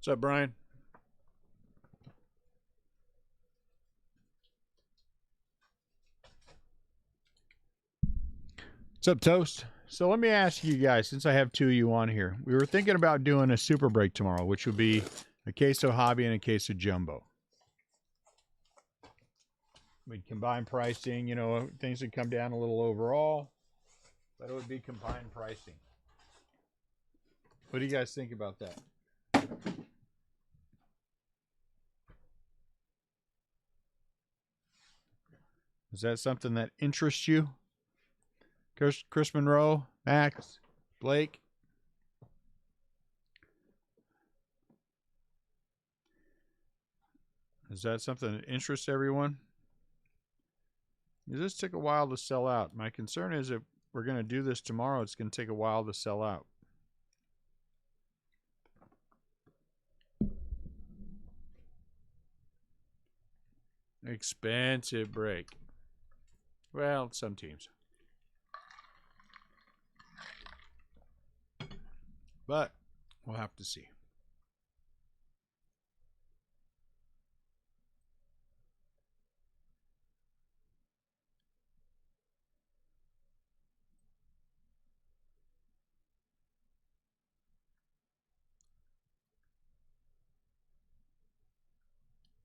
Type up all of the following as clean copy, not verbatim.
What's up, Brian? What's up, Toast? So let me ask you guys, since I have two of you on here, we were thinking about doing a super break tomorrow, which would be a case of hobby and a case of jumbo. We'd combine pricing, you know, things would come down a little overall, but it would be combined pricing. What do you guys think about that? Is that something that interests you? Chris Monroe, Max, Blake? Is that something that interests everyone? This took a while to sell out. My concern is if we're going to do this tomorrow, it's going to take a while to sell out. Expensive break. Well, some teams. But we'll have to see.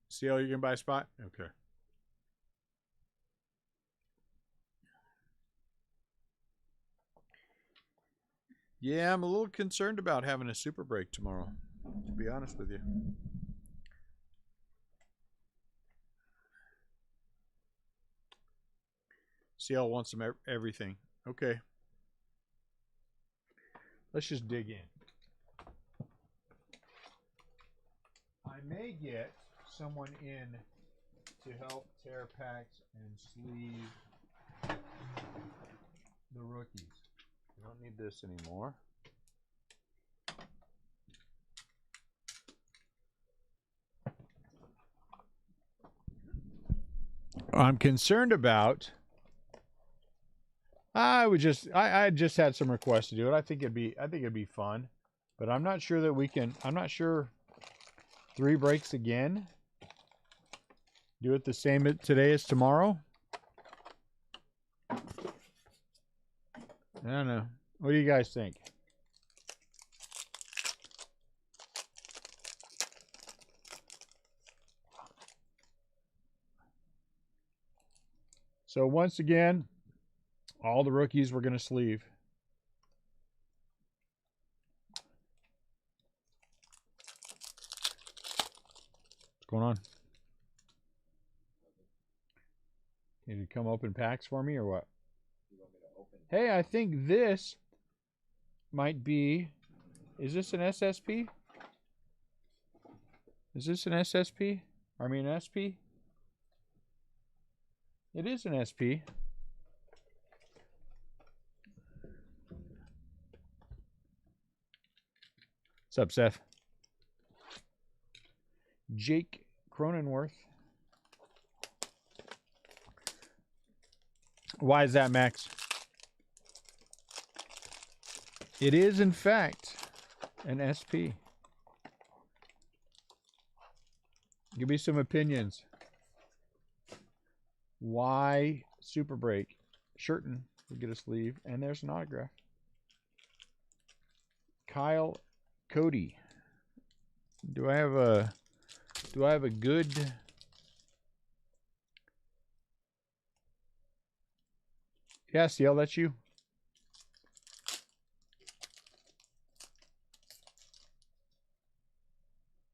See how you can buy a spot? Okay. Yeah, I'm a little concerned about having a super break tomorrow, to be honest with you. CL wants some everything. Okay. Let's just dig in. I may get someone in to help tear packs and sleeve the rookies. I don't need this anymore. I'm concerned about. I just had some requests to do it. I think it'd be fun, but I'm not sure that we can. I'm not sure 3 breaks again. Do it the same today as tomorrow. I don't know. What do you guys think? So once again, all the rookies we're going to sleeve. What's going on? Can you come open packs for me or what? Hey, I think this might be... Is this an SSP? Is this an SSP? I mean SP? It is an SP. What's up, Seth? Jake Cronenworth. Why is that, Max? It is, in fact, an SP. Give me some opinions. Why super break? Shirton will get a sleeve, and there's an autograph. Kyle Cody. Do I have a good... Yeah, CL, that's you.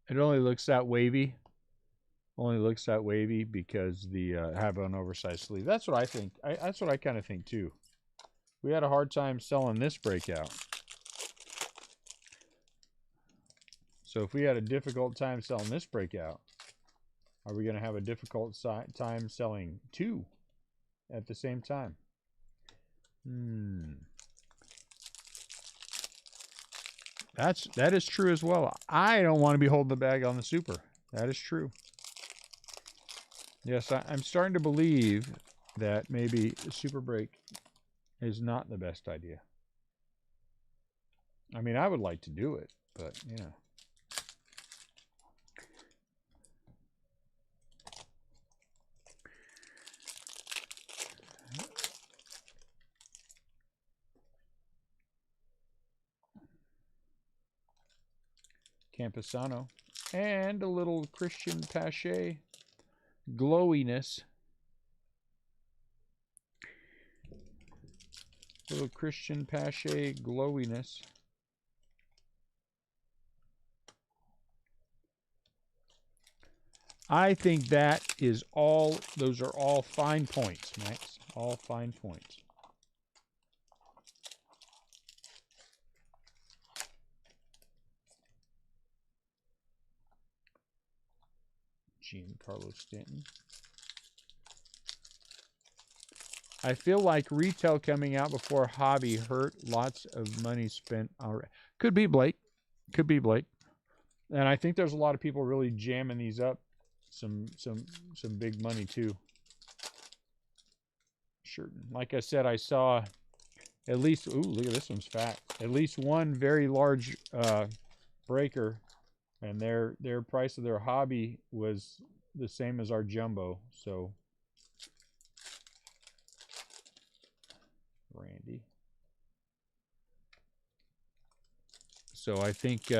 It only looks that wavy. Only looks that wavy because the have an oversized sleeve. That's what I think. That's what I kind of think too. We had a hard time selling this breakout. So if we had a difficult time selling this breakout, are we going to have a difficult time selling 2 at the same time? That is true as well. I don't want to be holding the bag on the super. That is true. Yes, I'm starting to believe that maybe the super break is not the best idea. I mean, I would like to do it, but you know. Campusano. And a little Christian Pache glowiness. Little Christian Pache glowiness. I think that is all, those are all fine points, Max. All fine points. Giancarlo Stanton. I feel like retail coming out before hobby hurt. Lots of money spent already. Could be Blake. Could be Blake. And I think there's a lot of people really jamming these up. Some big money too. Sure. Like I said, I saw at least, ooh, look at this one's fat. At least one very large breaker. And their price of their hobby was the same as our jumbo. So, Randy. So I think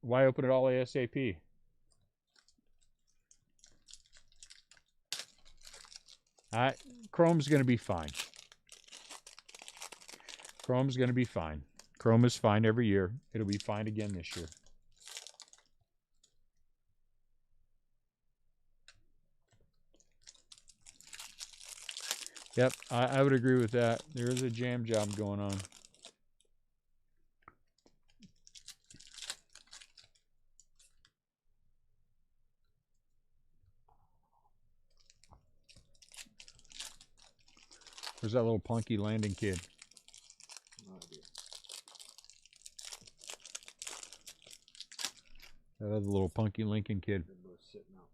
why open it all ASAP? Chrome's going to be fine. Chrome's going to be fine. Chrome is fine every year. It'll be fine again this year. Yep, I would agree with that. There is a jam job going on. Where's that little punky landing kid? No idea. That other little punky Lincoln kid. They're both sitting out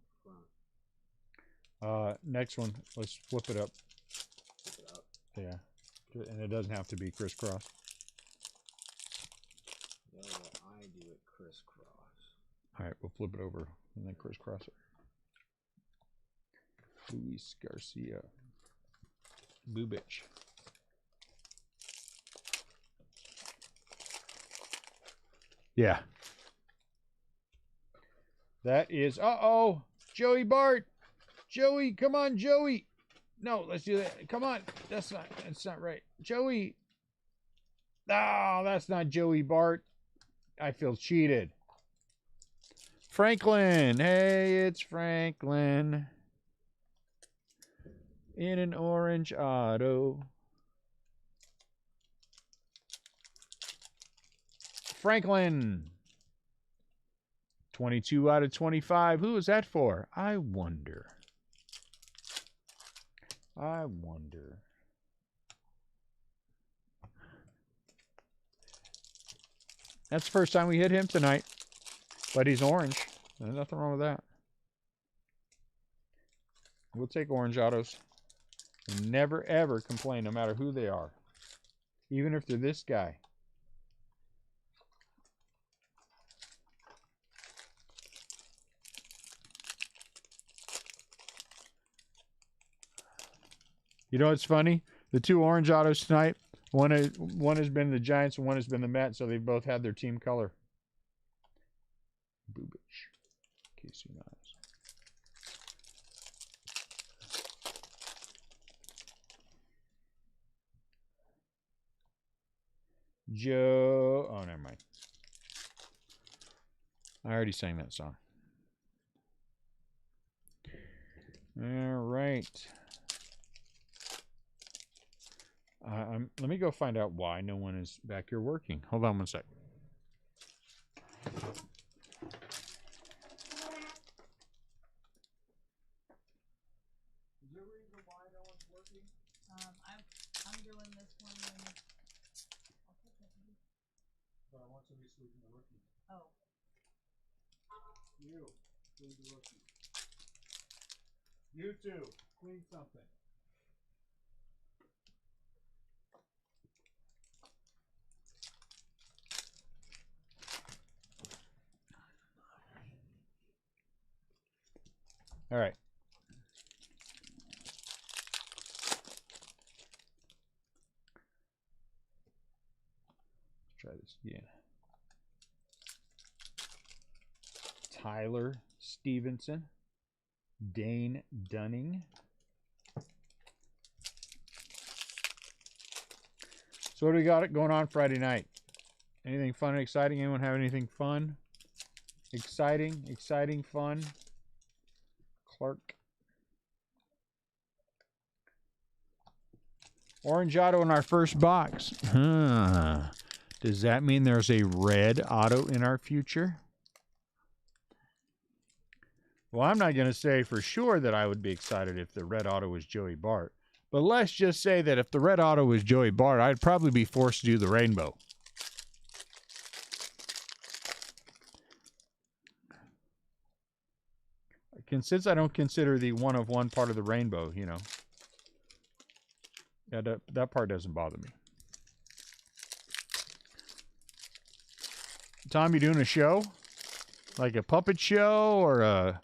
front. Next one. Let's flip it up. Flip it up. Yeah. And it doesn't have to be crisscross. Yeah, well, I do it crisscross. All right, we'll flip it over and then crisscross it. Luis Garcia. Bubich. Yeah. That is, uh-oh, Joey Bart. Joey, come on, Joey. No, let's do that. Come on. That's not right. Joey. Oh, that's not Joey Bart. I feel cheated. Franklin. Hey, it's Franklin. In an orange auto. Franklin. 22 out of 25. Who is that for? I wonder. I wonder. That's the first time we hit him tonight. But he's orange. There's nothing wrong with that. We'll take orange autos. And never, ever complain, no matter who they are. Even if they're this guy. You know what's funny? The two orange autos tonight, one has been the Giants and one has been the Mets, so they've both had their team color. Bubich. Casey Niles. Joe. Oh, never mind. I already sang that song. All right. Let me go find out why no one is back here working. Hold on one sec. Is there a reason why no one's working? I'm doing this one and I'll put that in. But I want somebody sleeping the rookie. Oh. You, clean the rookie. You two, clean something. All right. Yeah. Tyler Stevenson. Dane Dunning. So what do we got going on Friday night? Anything fun and exciting? Anyone have anything fun? Exciting, fun? Clark. Orange auto in our first box. Huh. Does that mean there's a red auto in our future? Well, I'm not going to say for sure that I would be excited if the red auto was Joey Bart. But let's just say that if the red auto was Joey Bart, I'd probably be forced to do the rainbow. Since I don't consider the one of one part of the rainbow, you know. Yeah, that part doesn't bother me. Tom, you doing a show? Like a puppet show or a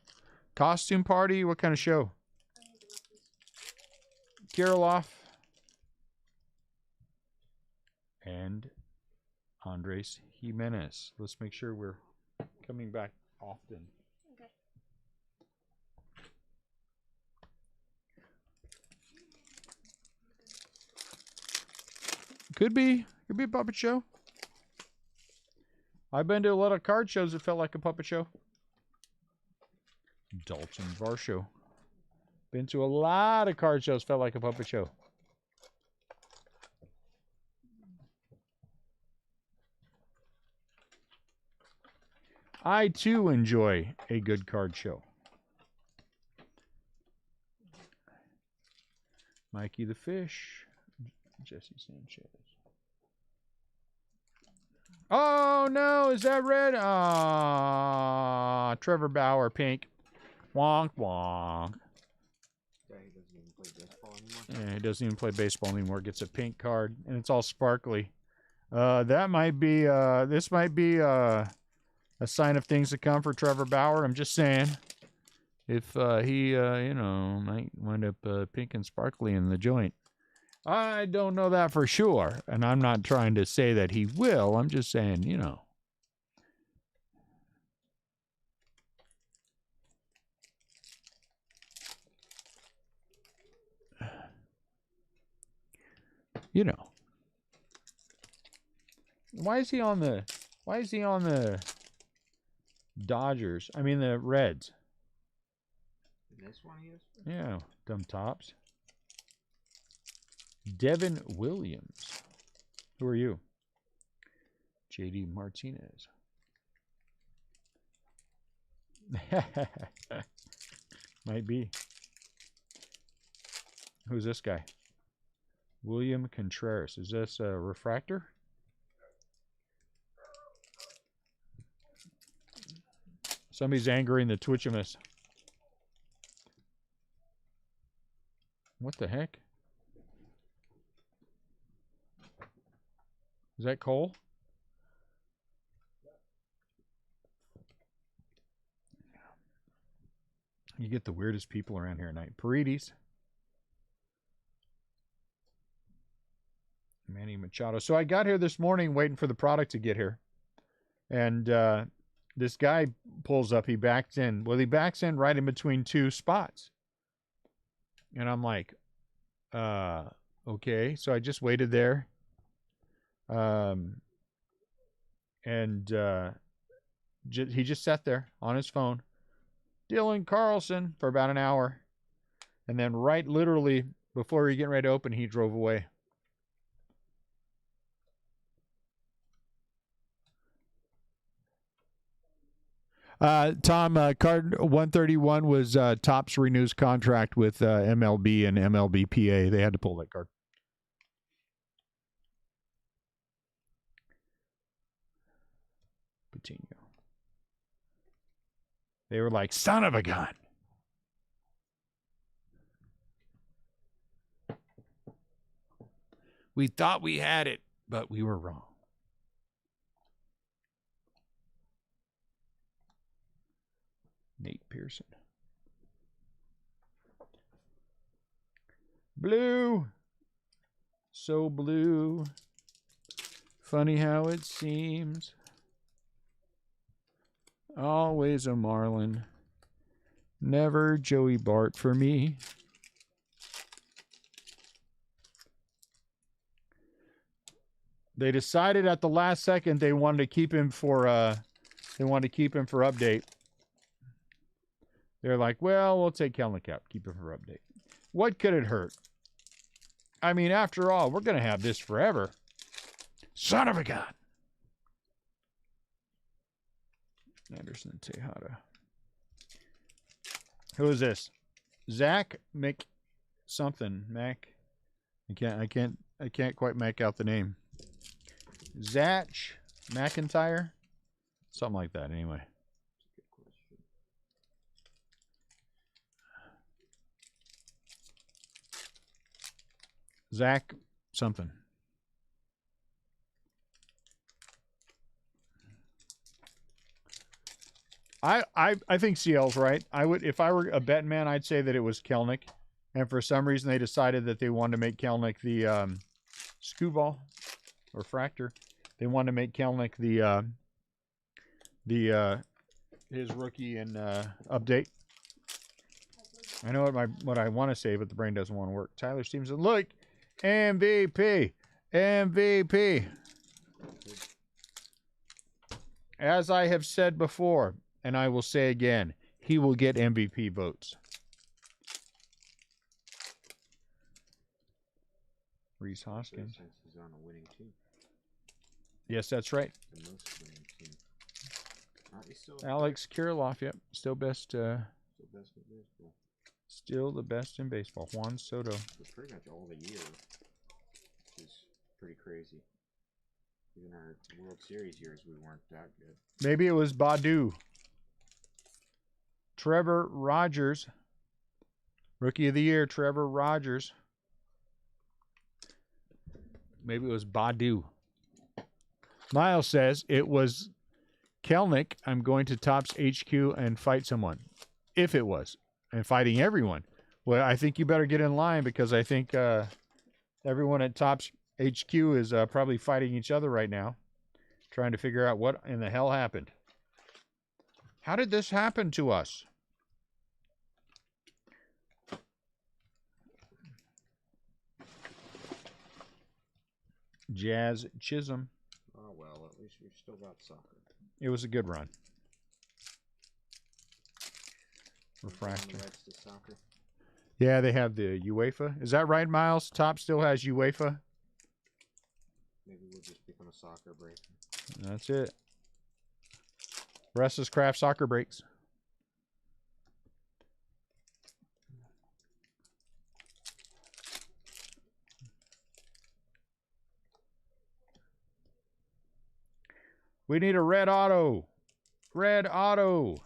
costume party? What kind of show? Kirilov. And Andres Jimenez. Let's make sure we're coming back often. Okay. Could be a puppet show. I've been to a lot of card shows that felt like a puppet show. Dalton Varsho. Been to a lot of card shows, felt like a puppet show. I too enjoy a good card show. Mikey the Fish. Jesse Sanchez. Oh no, is that red? Ah, Trevor Bauer, pink. Wonk wonk. Yeah, he doesn't even play baseball anymore. Yeah, he doesn't even play baseball anymore. Gets a pink card, and it's all sparkly. That might be. This might be a sign of things to come for Trevor Bauer. I'm just saying, if he, you know, might wind up pink and sparkly in the joint. I don't know that for sure, and I'm not trying to say that he will. I'm just saying, you know. You know. Why is he on the Dodgers? I mean the Reds. This one he is? Yeah, dumb tops. Devin Williams. Who are you? JD Martinez. Might be. Who's this guy? William Contreras. Is this a refractor? Somebody's angering the Twitchimus. What the heck? Is that Cole? You get the weirdest people around here at night. Paredes. Manny Machado. So I got here this morning waiting for the product to get here. And this guy pulls up. He backs in. Well, he backs in right in between two spots. And I'm like, okay. So I just waited there. He just sat there on his phone. Dylan Carlson for about an hour. And then right literally before we were getting ready to open, he drove away. Tom, card 131 was Topps renews contract with MLB and MLBPA. They had to pull that card. Patino. They were like, son of a gun. We thought we had it, but we were wrong. Nate Pearson. Blue. So blue. Funny how it seems. Always a Marlin. Never Joey Bart for me. They decided at the last second they wanted to keep him for update. They're like, well, we'll take Kelnick out, keep him for update. What could it hurt? I mean, after all, we're gonna have this forever. Son of a gun. Anderson Tejada. Who is this? Zach Mc something. Mac. I can't quite make out the name. Zach McIntyre? Something like that, anyway. Zach something. I think CL's right. I would, if I were a betting man, I'd say that it was Kelnick. And for some reason they decided that they wanted to make Kelnick the Skewball or Fractor. They wanted to make Kelnick his rookie and update. I know what I want to say, but the brain doesn't want to work. Tyler Stevenson, look, MVP. As I have said before, and I will say again, he will get MVP votes. Reese Hoskins. He's on a winning team. Yes, that's right. The most winning team. Alex Kirilloff, yep. Still best. Still best in baseball. Still the best in baseball. Juan Soto. For pretty much all the year, which is pretty crazy. Even our World Series years, we weren't that good. Maybe it was Badu. Trevor Rogers. Rookie of the Year, Trevor Rogers. Maybe it was Badu. Miles says it was Kelnick. I'm going to Topps HQ and fight someone. If it was. And fighting everyone. Well, I think you better get in line because I think everyone at Topps HQ is probably fighting each other right now. Trying to figure out what in the hell happened. How did this happen to us? Jazz Chisholm. Oh, well, at least we've still got soccer. It was a good run. Refractor. Rights to soccer. Yeah, they have the UEFA. Is that right, Miles? Top still has UEFA. Maybe we'll just become a soccer break. That's it. Rest is craft soccer breaks. We need a red auto. Red auto.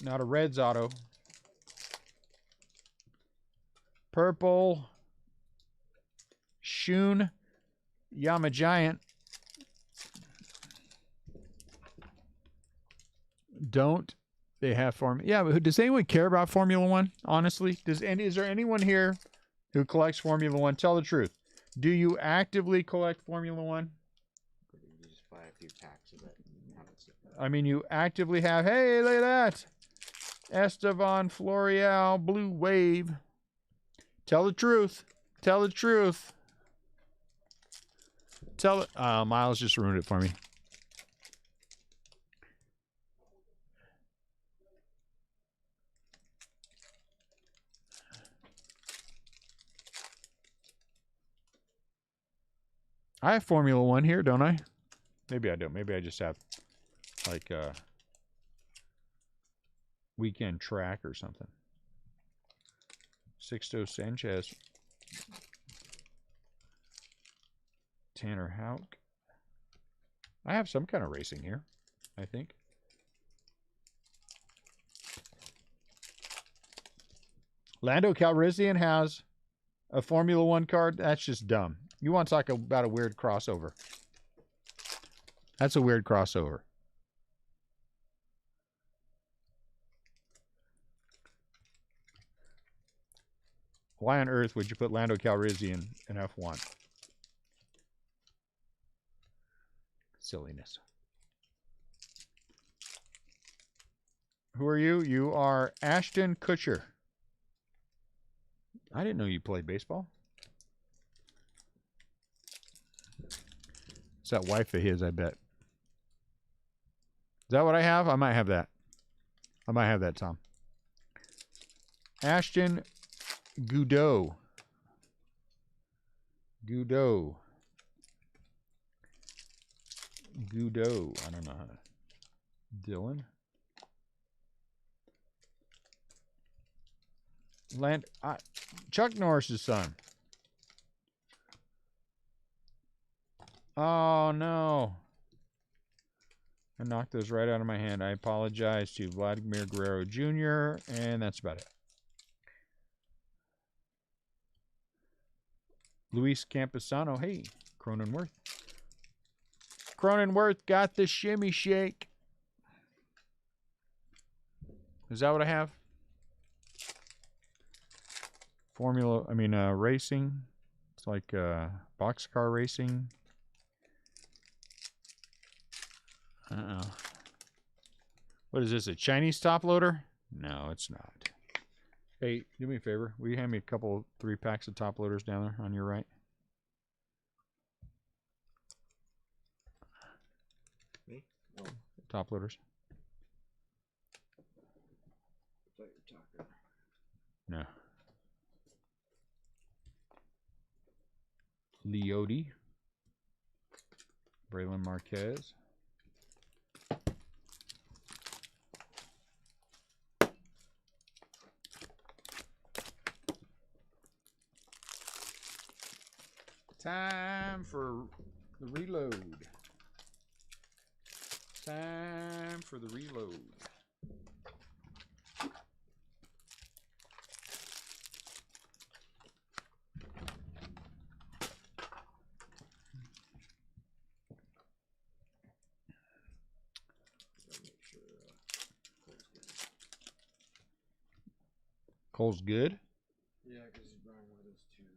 Not a Reds auto. Purple. Shun. Yamagiant. Don't they have Formula? Yeah, but does anyone care about Formula One? Honestly, is there anyone here who collects Formula One? Tell the truth. Do you actively collect Formula One? You just buy a few packs of it. And have it sit there. I mean, you actively have. Hey, look at that. Estevan Florial, Blue Wave. Tell the truth. Tell the truth. Tell it. Miles just ruined it for me. I have Formula One here, don't I? Maybe I don't. Maybe I just have like weekend track or something. Sixto Sanchez. Tanner Houck. I have some kind of racing here, I think. Lando Calrissian has a Formula One card. That's just dumb. You want to talk about a weird crossover. That's a weird crossover. Why on earth would you put Lando Calrissian in F1? Silliness. Who are you? You are Ashton Kutcher. I didn't know you played baseball. It's that wife of his, I bet. Is that what I have? I might have that. I might have that, Tom. Ashton Goudeau. Goudeau. Goudeau. I don't know how to. Dylan. Chuck Norris's son. Oh, no. I knocked those right out of my hand. I apologize to Vladimir Guerrero Jr., and that's about it. Luis Camposano. Hey, Cronenworth. Cronenworth got the shimmy shake. Is that what I have? Racing. It's like boxcar racing. Uh-oh. What is this, a Chinese top loader? No, it's not. Hey, do me a favor. Will you hand me a couple, 3 packs of top loaders down there on your right? Me? Oh. Top loaders. I thought you were talking. No. Leote. Braylon Marquez. Time for the reload. Time for the reload. Cole's good. Yeah, because he's buying one of those tubes.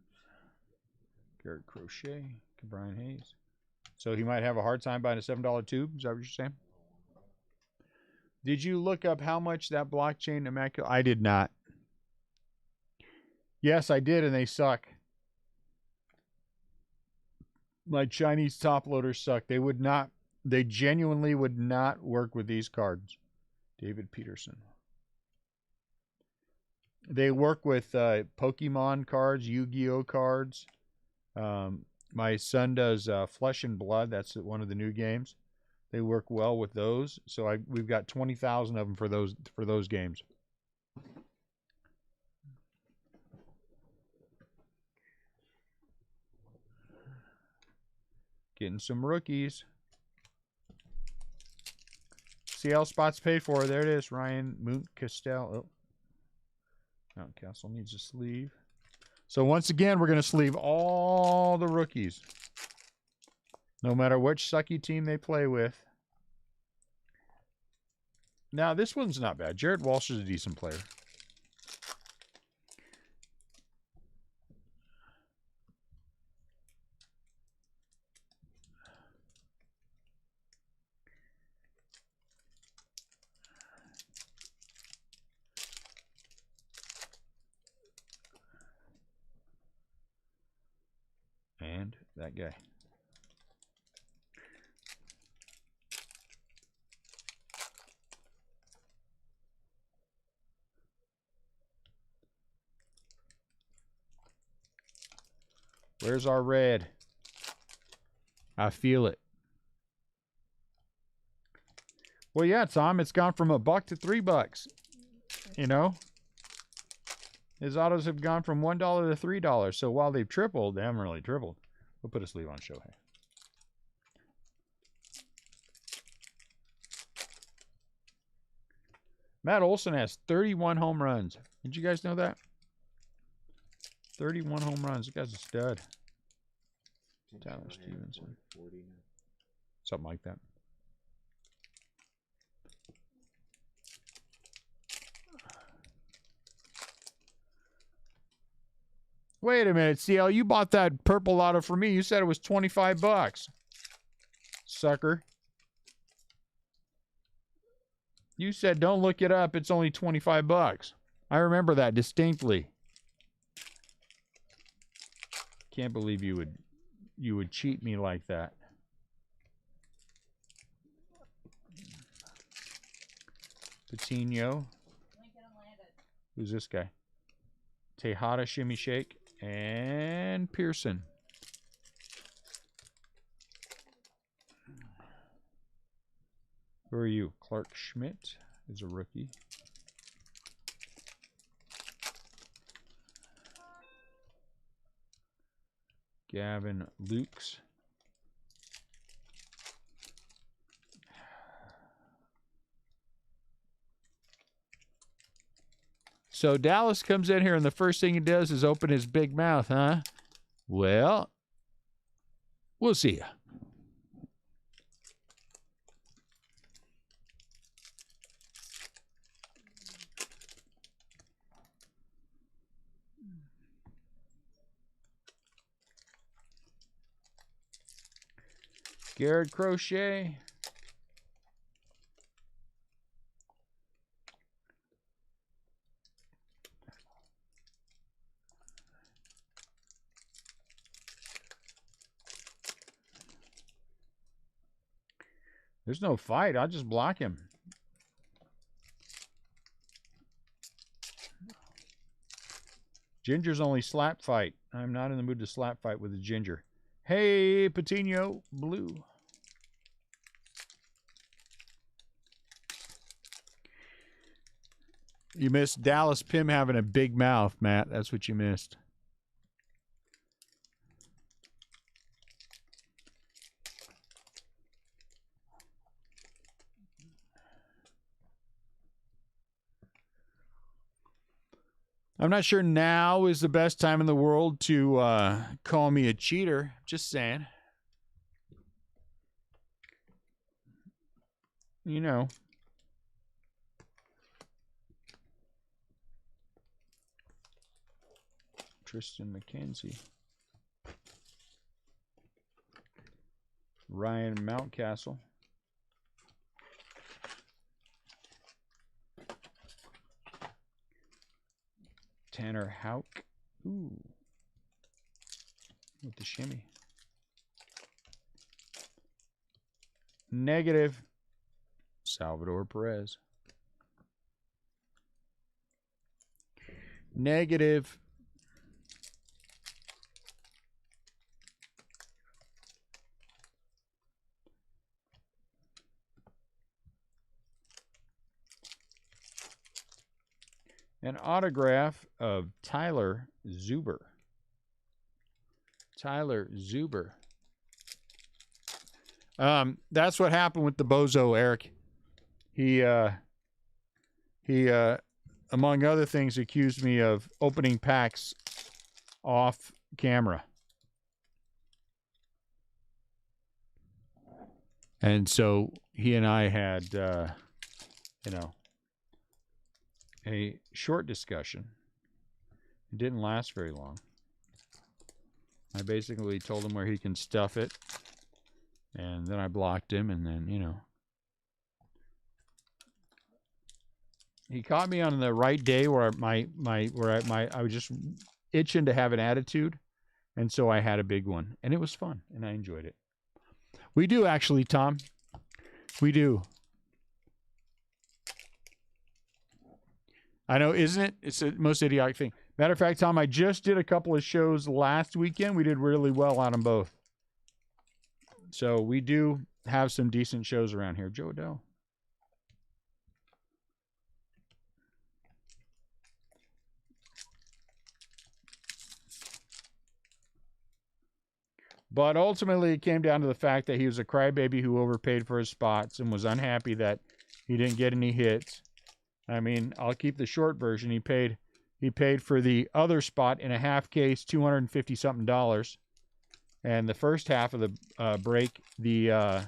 Garrett Crochet, Brian Hayes. So he might have a hard time buying a $7 tube. Is that what you're saying? Did you look up how much that blockchain immaculate? I did not. Yes, I did, and they suck. My Chinese top loaders suck. They would not. They genuinely would not work with these cards. David Peterson. They work with Pokemon cards, Yu-Gi-Oh cards. My son does Flesh and Blood. That's one of the new games. They work well with those. So we've got 20,000 of them for those games. Getting some rookies. CL spots paid for. There it is. Ryan Moont Castell. Oh. Mountcastle needs a sleeve. So once again, we're going to sleeve all the rookies. No matter which sucky team they play with. Now, this one's not bad. Jared Walsh is a decent player. And that guy. Where's our red? I feel it. Well, yeah, Tom, it's gone from $1 to $3. You know? His autos have gone from $1 to $3. So while they've tripled, they haven't really tripled. We'll put a sleeve on Shohei. Matt Olson has 31 home runs. Did you guys know that? 31 home runs. This guy's a stud. Tyler Stevenson. Something like that. Wait a minute, CL. You bought that purple auto for me. You said it was $25. Sucker. You said don't look it up. It's only $25. I remember that distinctly. Can't believe you would cheat me like that. Patino. Who's this guy? Tejada, Shimmy Shake, and Pearson. Who are you? Clark Schmidt is a rookie. Gavin Lukes. So Dallas comes in here and the first thing he does is open his big mouth, huh? Well, we'll see ya. Garrett Crochet. There's no fight. I'll just block him. Ginger's only slap fight. I'm not in the mood to slap fight with a Ginger. Hey, Patino, blue. You missed Dallas Pim having a big mouth, Matt. That's what you missed. I'm not sure now is the best time in the world to call me a cheater. Just saying. You know. Tristan McKenzie. Ryan Mountcastle. Tanner Houck. Ooh. With the shimmy. Negative. Salvador Perez. Negative. An autograph of Tyler Zuber. Tyler Zuber. That's what happened with the bozo, Eric. He among other things, accused me of opening packs off camera. And so he and I had, a short discussion. It didn't last very long. I basically told him where he can stuff it. And then I blocked him, and then, he caught me on the right day where I was just itching to have an attitude, and so I had a big one, and it was fun, and I enjoyed it. We do actually, Tom. We do. I know, isn't it? It's the most idiotic thing. Matter of fact, Tom, I just did a couple of shows last weekend. We did really well on them both. So we do have some decent shows around here. Joe Adele. But ultimately, it came down to the fact that he was a crybaby who overpaid for his spots and was unhappy that he didn't get any hits. I mean, I'll keep the short version. He paid for the other spot in a half case, $250-something. And the first half of the break, the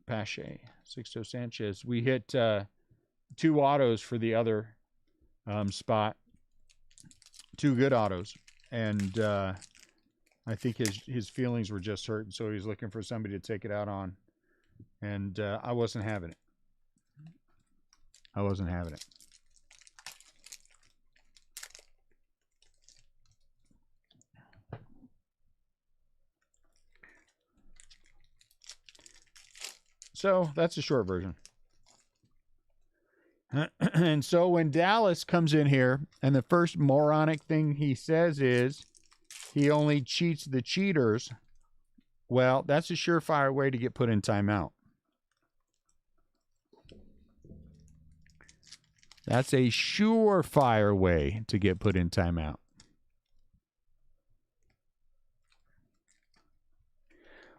Pache, Sixto Sanchez, we hit 2 autos for the other spot, 2 good autos, and I think his feelings were just hurt, and so he was looking for somebody to take it out on, and I wasn't having it. I wasn't having it. So that's the short version. And so when Dallas comes in here, and the first moronic thing he says is he only cheats the cheaters, well, that's a surefire way to get put in timeout. That's a surefire way to get put in timeout.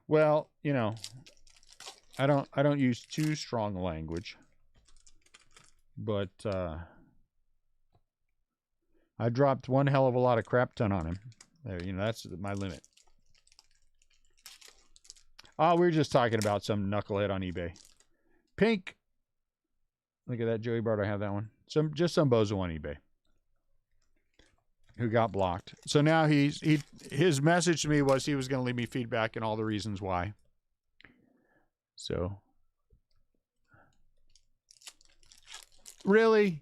Well, you know, I don't use too strong language, but I dropped one hell of a lot of crap ton on him. There, you know, that's my limit. Oh, we were just talking about some knucklehead on eBay. Pink. Look at that, Joey Bardo. I have that one. Just some bozo on eBay who got blocked. So now his message to me was he was going to leave me feedback and all the reasons why. So, really?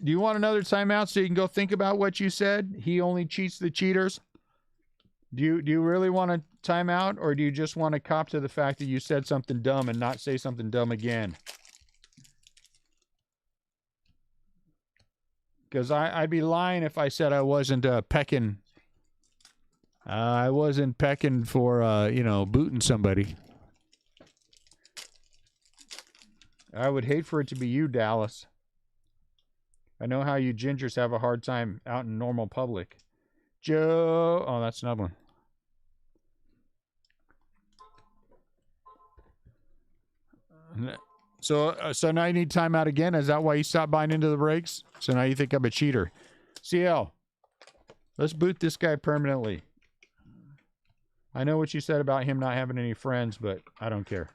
Do you want another timeout so you can go think about what you said? He only cheats the cheaters. Do you really want a timeout, or do you just want to cop to the fact that you said something dumb and not say something dumb again? Because I'd be lying if I said I wasn't pecking. I wasn't pecking for you know, booting somebody. I would hate for it to be you, Dallas. I know how you gingers have a hard time out in normal public. Joe. Oh, that's another one. So now you need timeout again? Is that why you stopped buying into the breaks? So now you think I'm a cheater. CL, let's boot this guy permanently. I know what you said about him not having any friends, but I don't care.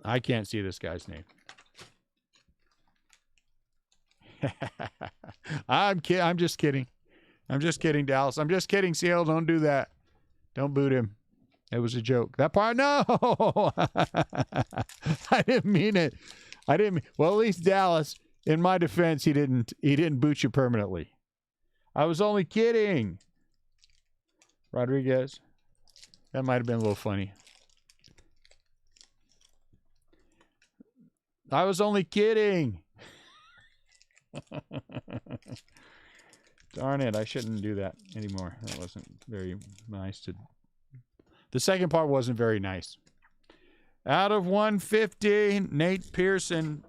I can't see this guy's name. I'm just kidding. I'm just kidding, Dallas. I'm just kidding, CL. Don't do that. Don't boot him. It was a joke. That part, no. I didn't mean it. Well, at least Dallas, in my defense, he didn't boot you permanently. I was only kidding. Rodriguez. That might have been a little funny. I was only kidding. Darn it, I shouldn't do that anymore. That wasn't very nice to... The second part wasn't very nice. Out of 150, Nate Pearson.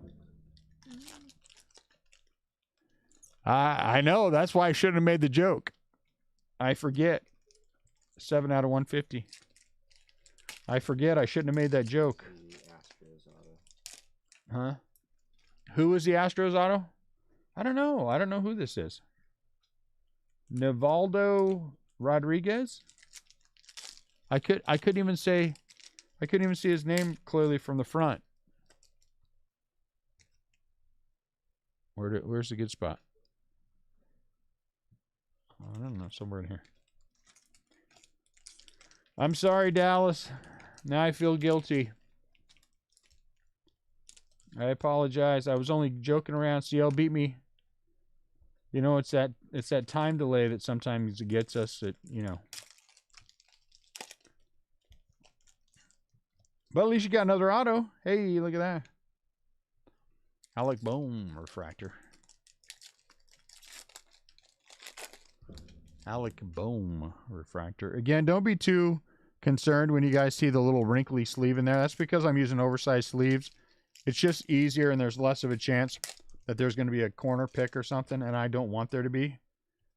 I know, that's why I shouldn't have made the joke. I forget. 7 out of 150. I forget, I shouldn't have made that joke. Huh? Who was the Astros auto? I don't know. I don't know who this is. Nivaldo Rodriguez? I couldn't even see his name clearly from the front. Where's the good spot? I don't know, somewhere in here. I'm sorry, Dallas. Now I feel guilty. I apologize. I was only joking around. CL beat me. You know, it's that time delay that sometimes gets us at, you know. But at least you got another auto. Hey, look at that. Alec Bohm refractor. Alec Bohm refractor. Again, don't be too concerned when you guys see the little wrinkly sleeve in there. That's because I'm using oversized sleeves. It's just easier and there's less of a chance that there's going to be a corner pick or something, and I don't want there to be,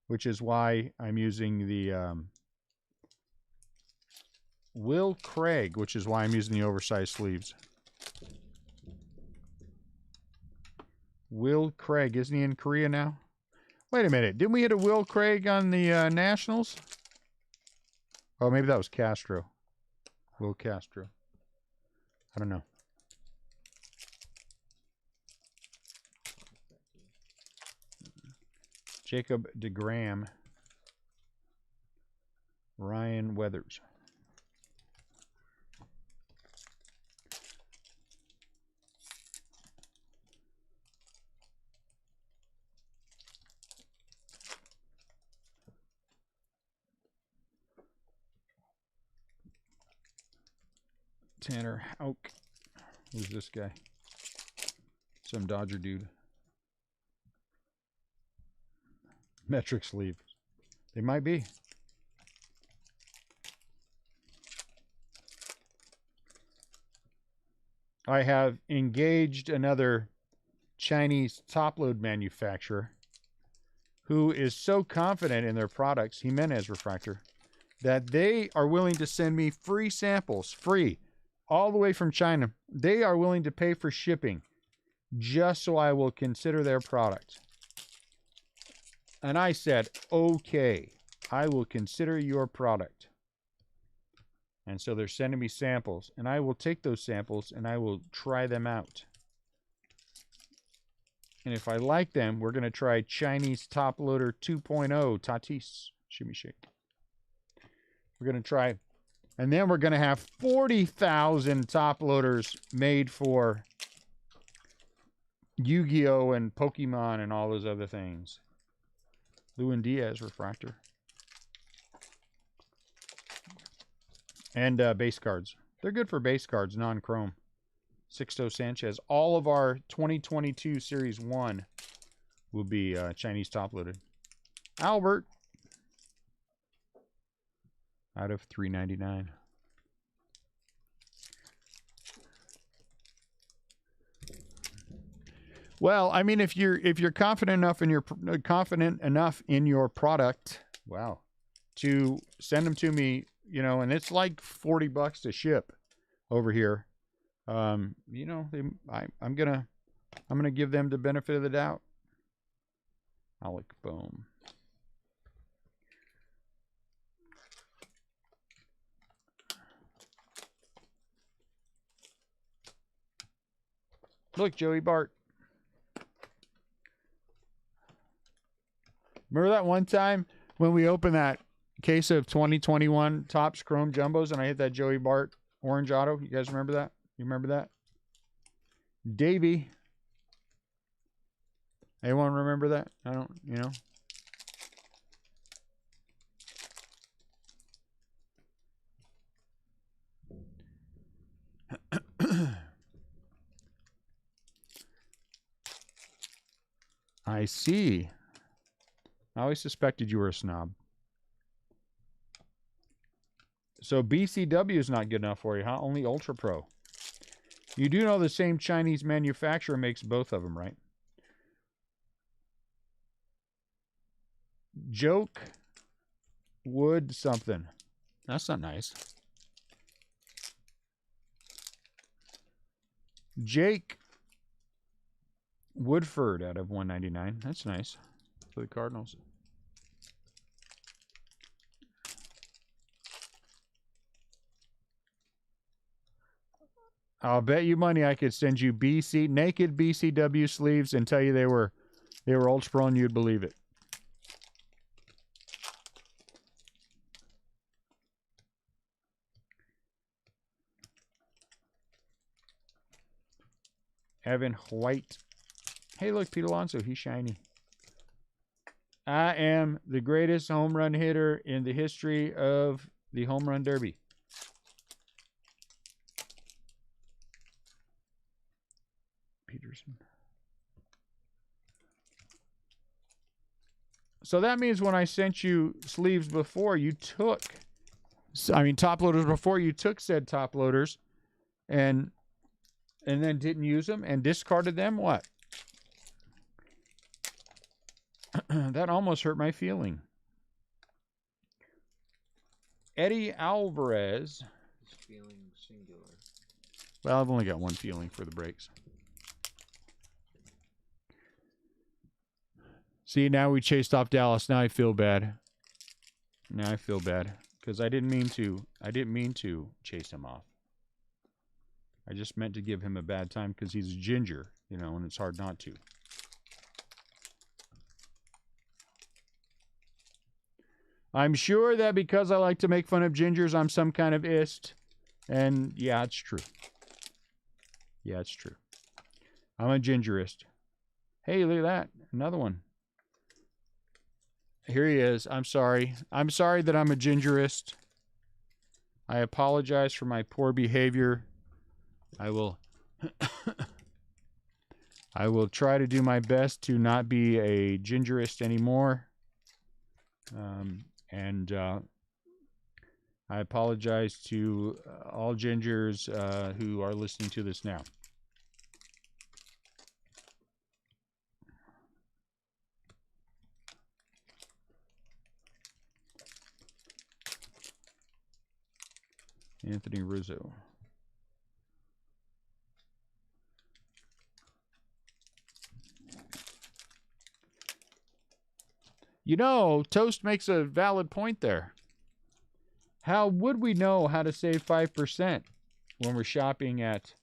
which is why I'm using the Will Craig, which is why I'm using the oversized sleeves. Will Craig, isn't he in Korea now? Wait a minute, didn't we hit a Will Craig on the Nationals? Oh, maybe that was Castro. Will Castro. I don't know. Jacob DeGram. Ryan Weathers. Tanner Houck. Who's this guy? Some Dodger dude. Metric sleeve. They might be. I have engaged another Chinese top-load manufacturer who is so confident in their products, Jimenez Refractor, that they are willing to send me free samples, free, all the way from China. They are willing to pay for shipping just so I will consider their product. And I said, okay, I will consider your product. And so they're sending me samples, and I will take those samples and I will try them out. And if I like them, we're going to try Chinese Top Loader 2.0 Tatis Shimmy Shake. We're going to try, and then we're going to have 40,000 top loaders made for Yu-Gi-Oh! And Pokemon and all those other things. Lewin Diaz Refractor. And base cards. They're good for base cards, non-chrome. Sixto Sanchez. All of our 2022 Series 1 will be Chinese top-loaded. Albert. Out of $3.99. Well, I mean, if you're confident enough in your product, wow, to send them to me, you know, and it's like $40 to ship over here. You know, I'm gonna give them the benefit of the doubt. Alec Bohm. Look, Joey Bart. Remember that one time when we opened that case of 2021 Topps Chrome Jumbos and I hit that Joey Bart orange auto? You guys remember that? You remember that? Davey. Anyone remember that? I don't, you know. I see. I always suspected you were a snob. So BCW is not good enough for you, huh? Only Ultra Pro. You do know the same Chinese manufacturer makes both of them, right? Joke Wood something. That's not nice. Jake Woodford out of 199. That's nice for the Cardinals. I'll bet you money I could send you naked BCW sleeves and tell you they were Ultra Pro and you'd believe it. Evan White. Hey, look, Pete Alonso. He's shiny. I am the greatest home run hitter in the history of the home run derby. Peterson. So that means when I sent you sleeves before, you took, top loaders before, you took said top loaders and then didn't use them and discarded them? What? That almost hurt my feeling. Eddie Alvarez. His feeling singular. Well, I've only got one feeling for the breaks. See, now we chased off Dallas. Now I feel bad. Now I feel bad because I didn't mean to chase him off. I just meant to give him a bad time because he's a ginger, you know, and it's hard not to. I'm sure that because I like to make fun of gingers, I'm some kind of ist. And yeah, it's true. Yeah, it's true. I'm a gingerist. Hey, look at that. Another one. Here he is. I'm sorry. I'm sorry that I'm a gingerist. I apologize for my poor behavior. I will I will try to do my best to not be a gingerist anymore. I apologize to all gingers who are listening to this now. Anthony Rizzo. You know, Toast makes a valid point there. How would we know how to save 5% when we're shopping at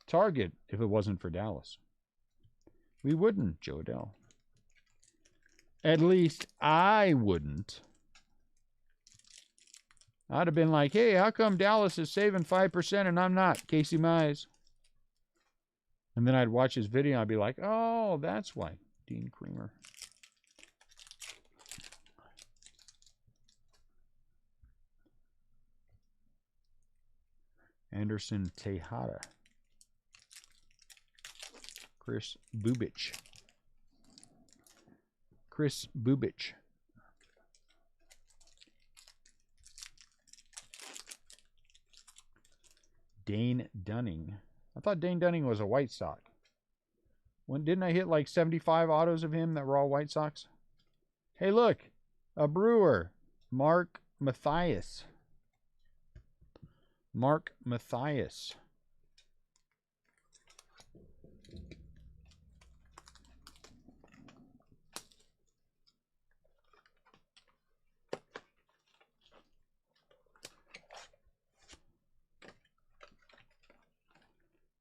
Target if it wasn't for Dallas? We wouldn't, Joe Adele. At least I wouldn't. I'd have been like, hey, how come Dallas is saving 5% and I'm not? Casey Mize. And then I'd watch his video and I'd be like, oh, that's why. Dean Creamer. Anderson Tejada. Chris Bubich. Chris Bubich. Dane Dunning. I thought Dane Dunning was a White Sox. Didn't I hit like 75 autos of him that were all White Sox? Hey, look. A Brewer. Mark Mathias. Mark Mathias.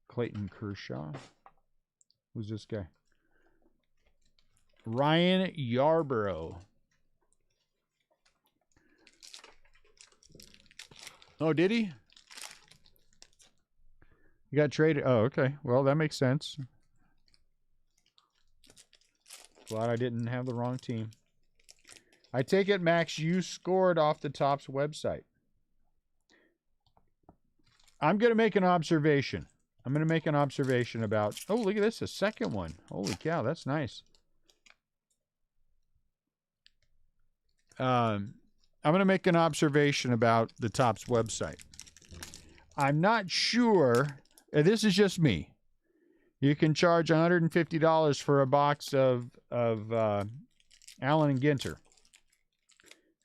Clayton Kershaw. Who's this guy? Ryan Yarborough. Oh, did he? He got traded. Oh, okay. Well, that makes sense. Glad I didn't have the wrong team. I take it, Max, you scored off the Topps website. I'm going to make an observation. I'm going to make an observation about... Oh, look at this. A second one. Holy cow, that's nice. I'm going to make an observation about the Topps website. I'm not sure... This is just me. You can charge $150 for a box of Allen and Ginter.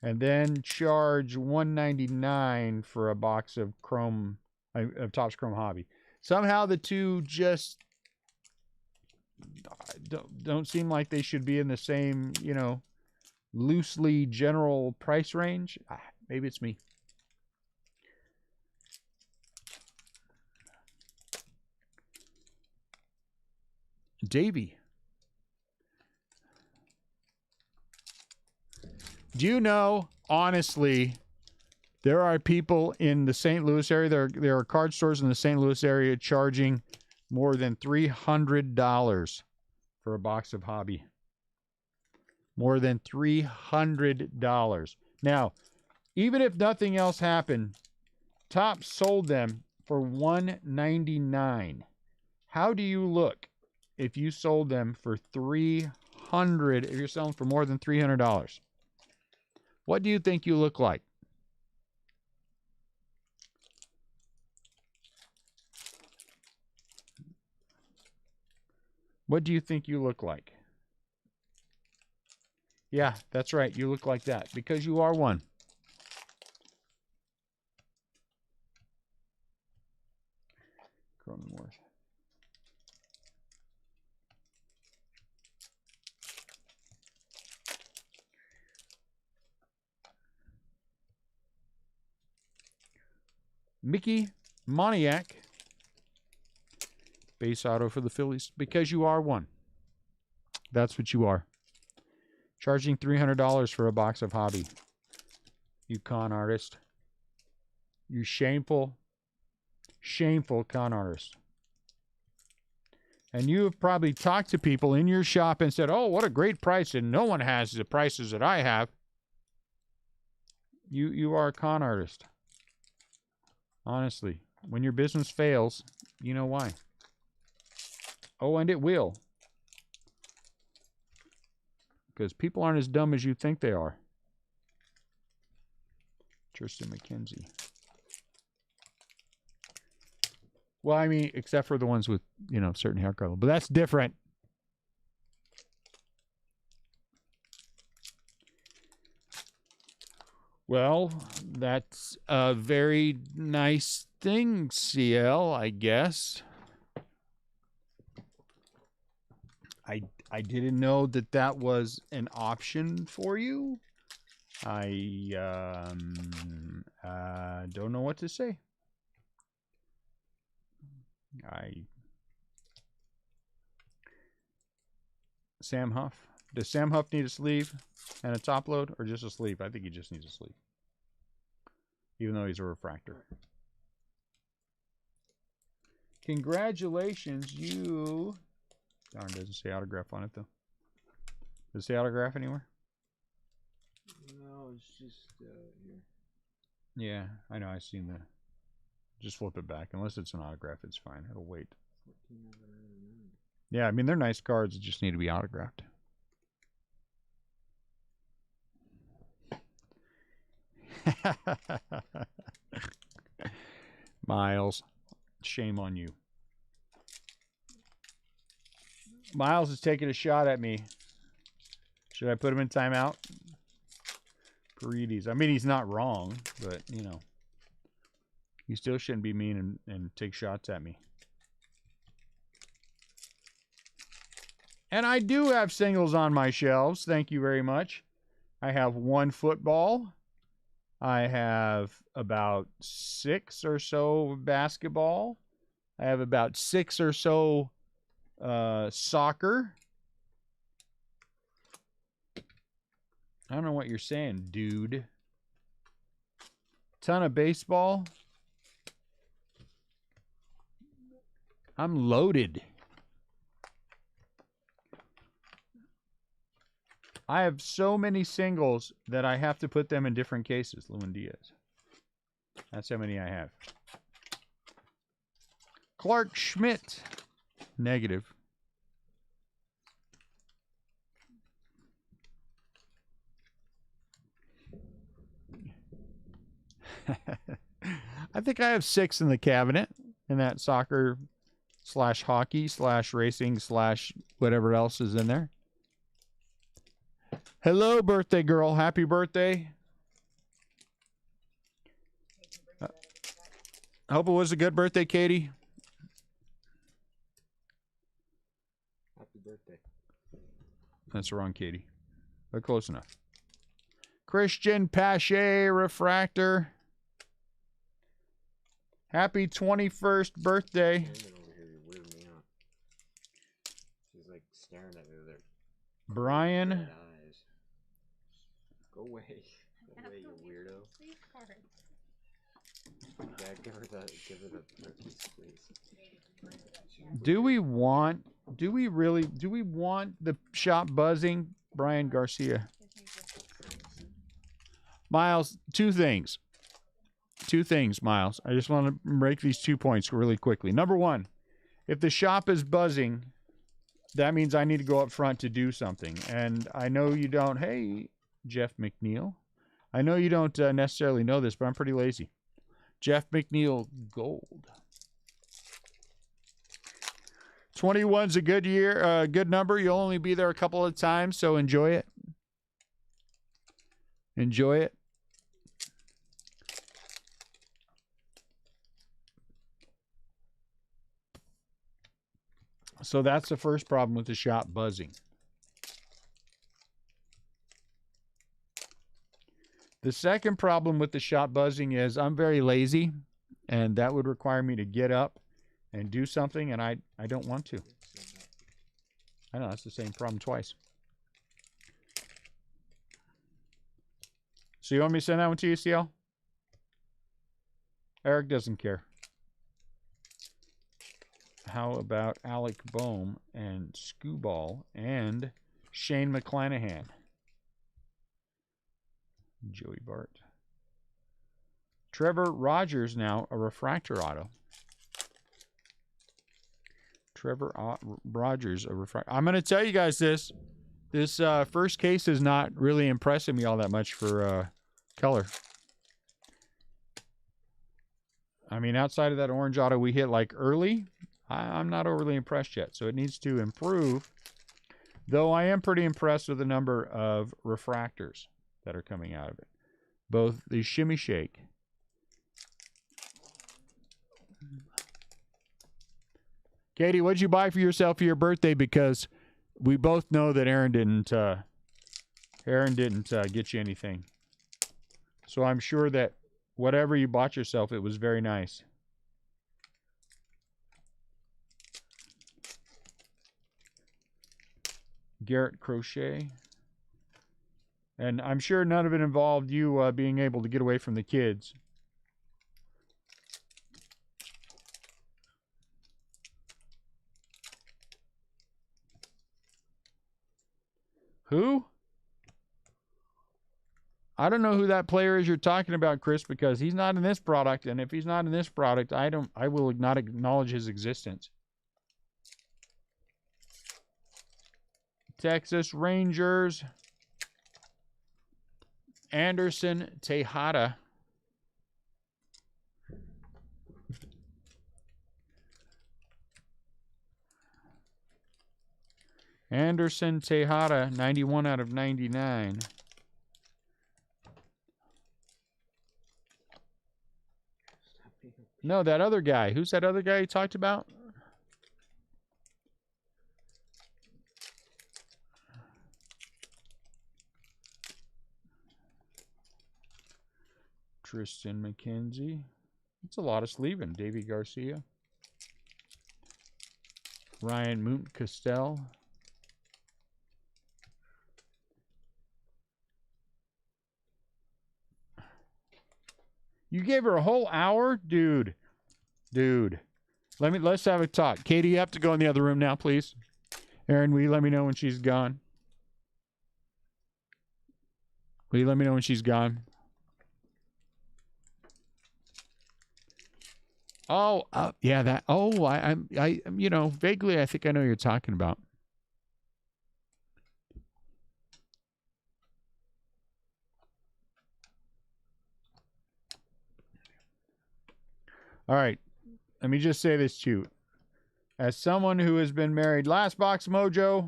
And then charge $199 for a box of Topps Chrome Hobby. Somehow the two just don't seem like they should be in the same, loosely general price range. Maybe it's me. Davey. Do you know, honestly, there are people in the St. Louis area, there are card stores in the St. Louis area charging more than $300 for a box of hobby. More than $300. Now, even if nothing else happened, Topps sold them for $199. How do you look if you sold them for $300, if you're selling for more than $300? What do you think you look like? What do you think you look like? Yeah, that's right. You look like that because you are one. Cronenworth. Mickey Moniak. Base auto for the Phillies because you are one. That's what you are. Charging $300 for a box of hobby. You con artist. You shameful, shameful con artist. And you have probably talked to people in your shop and said, oh, what a great price, and no one has the prices that I have. You are a con artist. Honestly. When your business fails, you know why. Oh, and it will. Because people aren't as dumb as you think they are. Tristan McKenzie. Well, I mean, except for the ones with, you know, certain hair color. But that's different. Well, that's a very nice thing, CL, I guess. I didn't know that that was an option for you. I don't know what to say. Sam Huff. Does Sam Huff need a sleeve and a top load, or just a sleeve? I think he just needs a sleeve, even though he's a refractor. Congratulations, you. Darn, doesn't say autograph on it though. Does it say autograph anywhere? No, it's just here. Yeah, I know. I've seen the. Just flip it back. Unless it's an autograph, it's fine. It'll wait. Yeah, I mean, they're nice cards that just need to be autographed. Miles, shame on you. Miles is taking a shot at me. Should I put him in timeout? Paredes. I mean, he's not wrong, but, you know. You still shouldn't be mean and take shots at me. And I do have singles on my shelves. Thank you very much. I have one football. I have about 6 or so basketball. I have about 6 or so soccer. I don't know what you're saying, dude. Ton of baseball. I'm loaded. I have so many singles that I have to put them in different cases. Lewin Diaz. That's how many I have. Clark Schmidt. Negative. I think I have 6 in the cabinet in that soccer / hockey / racing / whatever else is in there. Hello, birthday girl. Happy birthday. I hope it was a good birthday, Katie. Happy birthday. That's the wrong Katie, but close enough. Christian Pache Refractor. Happy 21st birthday. Shannon over here, you're weirding me out. She's like staring at me with her Brian. red eyes. Go away. Go away, you weirdo. Yeah, give her the birthday, please. Do we want the shop buzzing? Brian Garcia. Miles, two things, Miles. I just want to break these 2 points really quickly. Number one, if the shop is buzzing, that means I need to go up front to do something. And I know you don't, hey, Jeff Mcneil. I know you don't necessarily know this, but I'm pretty lazy. Jeff Mcneil Gold. 21's a good year, good number. You'll only be there a couple of times, so enjoy it. Enjoy it. So that's the first problem with the shop buzzing. The second problem with the shop buzzing is I'm very lazy, and that would require me to get up and do something, and I don't want to. I know, that's the same problem twice. So you want me to send that one to you, CL? Eric doesn't care. How about Alec Boehm and Scooball and Shane McClanahan? Joey Bart. Trevor Rogers now a refractor auto. Trevor Rogers a refractor. I'm going to tell you guys this. This first case is not really impressing me all that much for color. I mean, outside of that orange auto we hit like early, I'm not overly impressed yet. So it needs to improve. Though I am pretty impressed with the number of refractors that are coming out of it. Both the Shimmy Shake. Katie, what'd you buy for yourself for your birthday? Because we both know that Aaron didn't get you anything. So I'm sure that whatever you bought yourself, it was very nice. Garrett Crochet. And I'm sure none of it involved you being able to get away from the kids. Who? I don't know who that player is you're talking about, Chris, because he's not in this product, and if he's not in this product, I will not acknowledge his existence. Texas Rangers. Anderson Tejada. Anderson Tejada, 91 out of 99. No, that other guy. Who's that other guy you talked about? Tristan McKenzie. It's a lot of sleeving. Davey Garcia. Ryan Moont Castell. You gave her a whole hour? Dude. Let's have a talk. Katie, you have to go in the other room now, please. Aaron, will you let me know when she's gone? Will you let me know when she's gone? Oh, yeah, that. Oh, I, you know, vaguely, I think I know what you're talking about. All right, let me just say this to you. As someone who has been married, last box about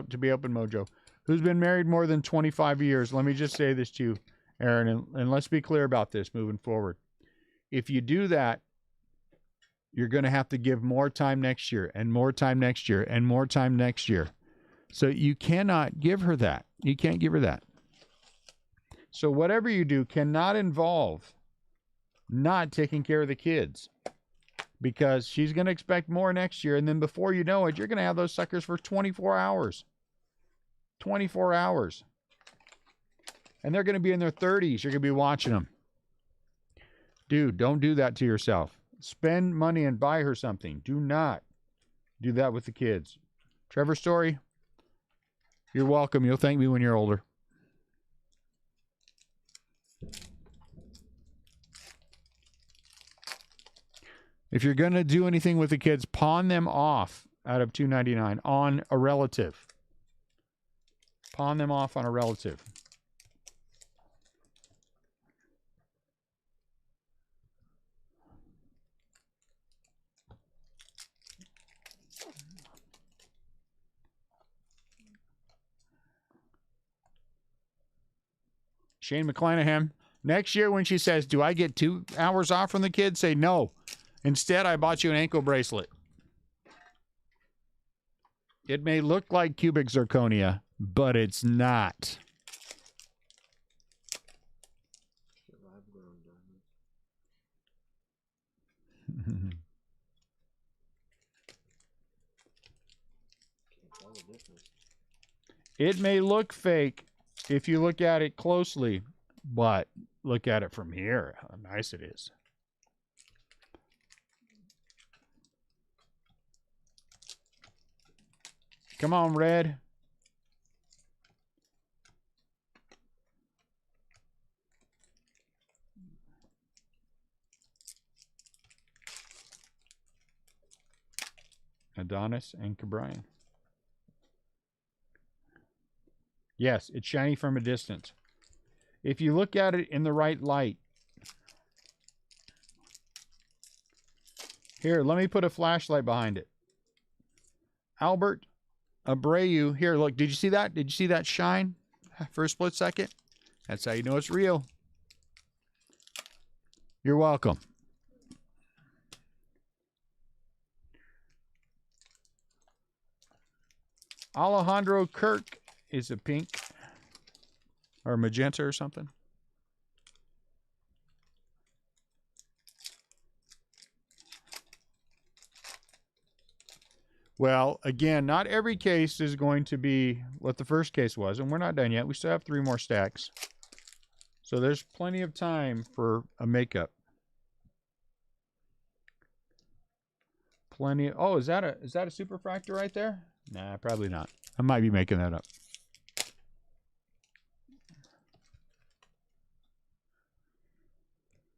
to be open Mojo, who's been married more than 25 years, let me just say this to you, Aaron, and let's be clear about this moving forward. If you do that, you're going to have to give more time next year and more time next year and more time next year. So you cannot give her that. You can't give her that. So whatever you do cannot involve not taking care of the kids, because she's going to expect more next year. And then before you know it, you're going to have those suckers for 24 hours. 24 hours. And they're going to be in their 30s. You're going to be watching them. Dude, don't do that to yourself. Spend money and buy her something. Do not do that with the kids. Trevor Story, you're welcome. You'll thank me when you're older. If you're going to do anything with the kids, pawn them off out of $2.99 on a relative. Pawn them off on a relative. Shane McClanahan. Next year when she says, do I get 2 hours off from the kids? Say no. Instead, I bought you an ankle bracelet. It may look like cubic zirconia, but it's not. It may look fake. if you look at it closely, but look at it from here, how nice it is. Come on, red. Adonis and Cabrian. Yes, it's shiny from a distance. If you look at it in the right light. Here, let me put a flashlight behind it. Albert Abreu. Here, look. Did you see that? Did you see that shine for a split second? That's how you know it's real. You're welcome. Alejandro Kirk is a pink or magenta or something. Well, again, not every case is going to be what the first case was, and we're not done yet. We still have 3 more stacks. So there's plenty of time for a makeup. Plenty of, oh, is that a superfractor right there? Nah, probably not. I might be making that up.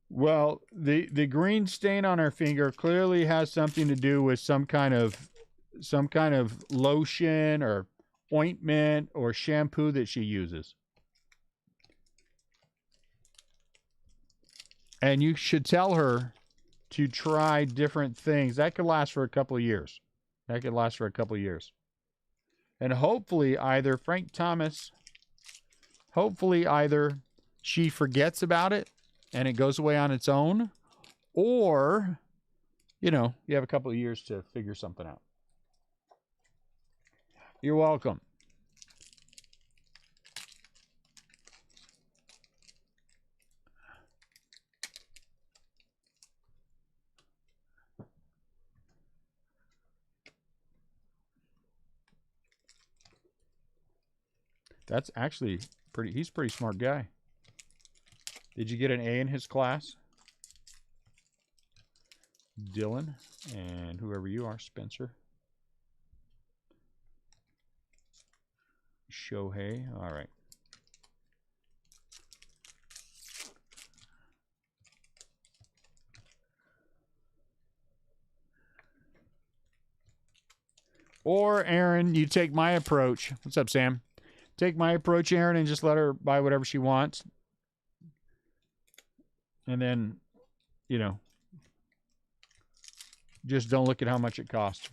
Well, the green stain on her finger clearly has something to do with some kind of lotion or ointment or shampoo that she uses. And you should tell her to try different things. That could last for a couple of years. And hopefully either she forgets about it and it goes away on its own, or, you know, you have a couple of years to figure something out. You're welcome. That's actually he's a pretty smart guy. Did you get an A in his class? Dylan, and whoever you are, Spencer. Shohei, all right. Or, Aaron, you take my approach. What's up, Sam? Take my approach, Aaron, and just let her buy whatever she wants. And then, you know, just don't look at how much it costs.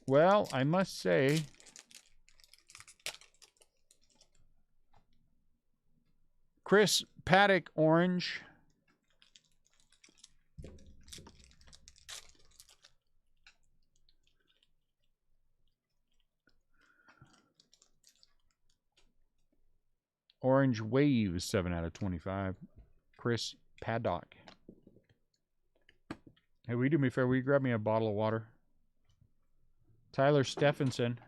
Well, I must say, Chris Paddock orange. Orange Wave, 7 out of 25. Chris Paddock. Hey, will you do me a favor? Will you grab me a bottle of water? Tyler Stephenson.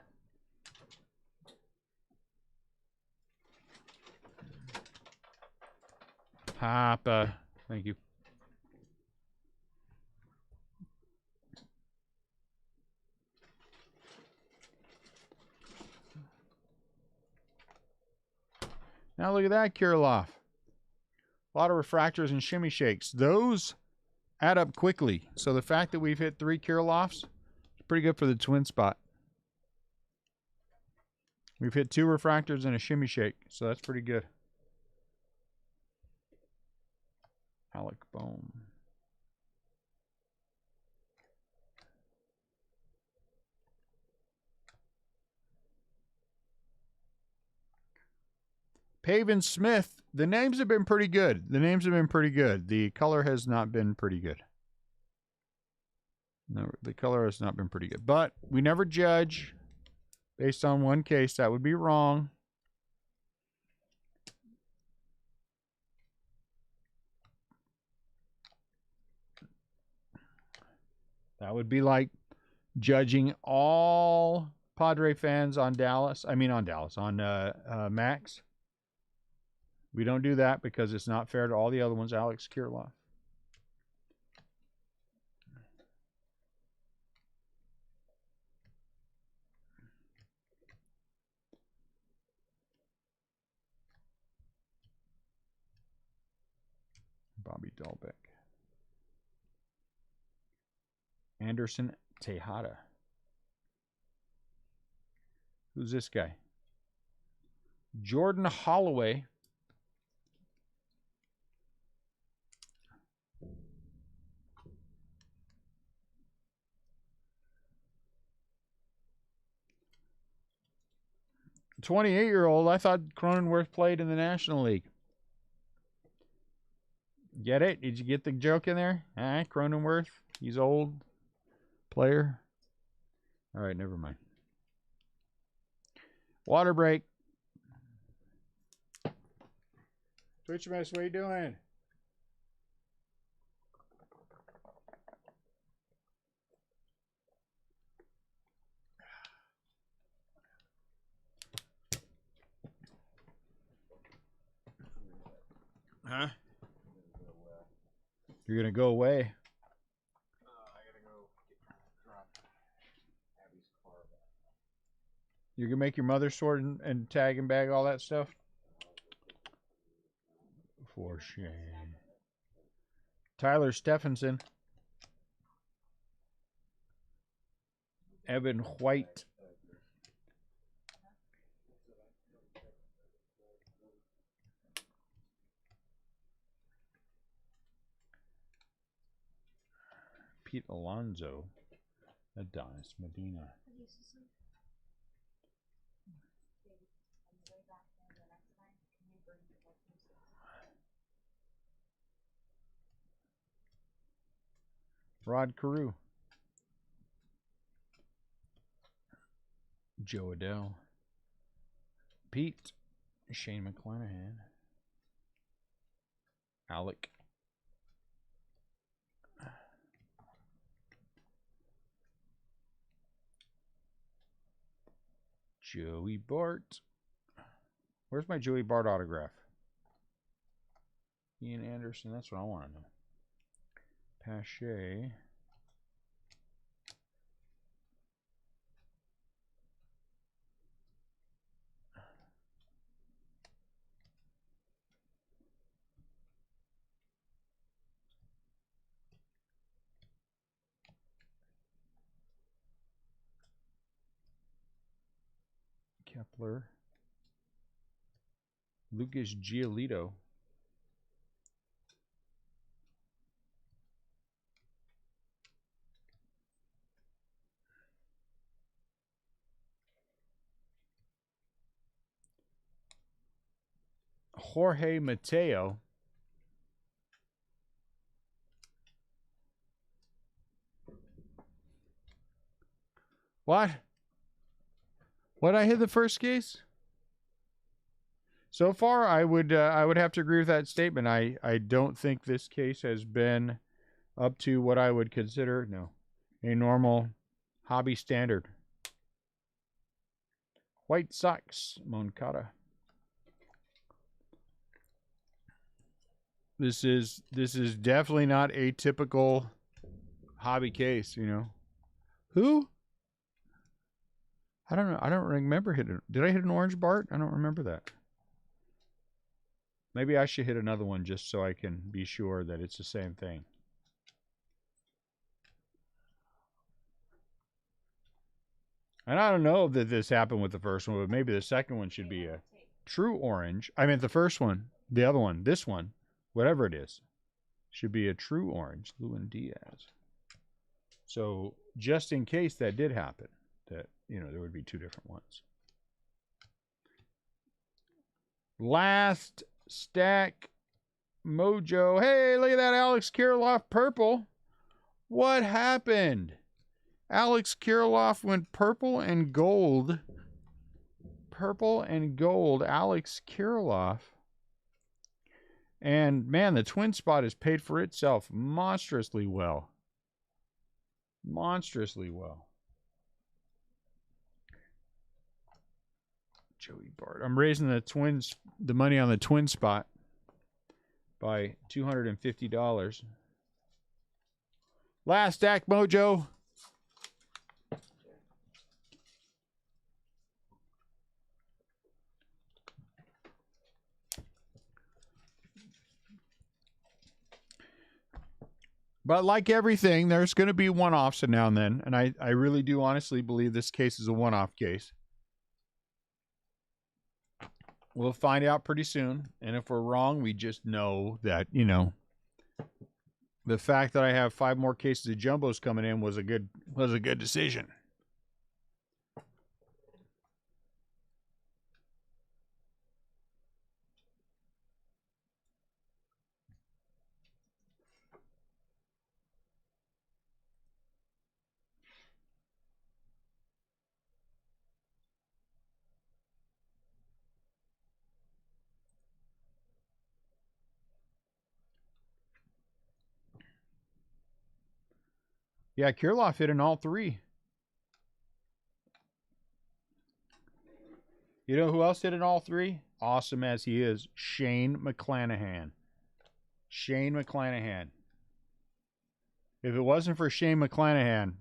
Papa. Thank you. Now look at that, Kirilov. A lot of refractors and shimmy shakes. Those add up quickly. So the fact that we've hit 3 Kirilovs is pretty good for the twin spot. We've hit 2 refractors and a shimmy shake, so that's pretty good. Alec Bohm. Paven Smith. The names have been pretty good. The color has not been pretty good. No, the color has not been pretty good. But we never judge based on one case. That would be wrong. That would be like judging all Padre fans on Dallas. I mean on Dallas, on Max. We don't do that because it's not fair to all the other ones. Alex Kirilloff. Bobby Dahlbeck. Anderson Tejada. Who's this guy? Jordan Holloway. "28-year-old. I thought Cronenworth played in the National League." Get it? Did you get the joke in there? Cronenworth. He's old. Player. All right, never mind. Water break. Twitch Mess, what are you doing? Huh? You're gonna go away. I gotta go drop Abby's car back. You're gonna make your mother sort and tag and bag all that stuff? For shame. Tyler Stephenson. Evan White. Pete Alonso. Adonis Medina. Rod Carew. Joe Adele. Pete. Shane McClanahan. Alec. Joey Bart. Where's my Joey Bart autograph? Ian Anderson. That's what I want to know. Pache. Kepler. Lucas Giolito. Jorge Mateo. What? What I hit the first case? So far, I would have to agree with that statement. I don't think this case has been up to what I would consider a normal hobby standard. White Sox, Moncada. This is definitely not a typical hobby case, Who? I don't know. I don't remember hitting. Did I hit an orange Bart? I don't remember that. Maybe I should hit another one just so I can be sure that it's the same thing. And I don't know that this happened with the first one, but maybe the second one should be a true orange. I meant the first one, the other one, this one, whatever it is, should be a true orange. Lewin Diaz. So just in case that did happen, that, there would be two different ones. Last stack mojo. Hey, look at that Alex Kirilloff purple. What happened? Alex Kirilloff went purple and gold. Purple and gold. Alex Kirilloff. And man, the twin spot has paid for itself monstrously well. Monstrously well. Joey Bart. I'm raising the money on the twin spot by $250. Last stack, Mojo. But like everything, there's going to be one-offs now and then. And I really do honestly believe this case is a one-off case. We'll find out pretty soon. And if we're wrong, we just know that, you know, the fact that I have 5 more cases of jumbos coming in was a good decision. Yeah, Kirilloff hit in all 3. You know who else hit in all 3? Awesome as he is, Shane McClanahan. Shane McClanahan. If it wasn't for Shane McClanahan,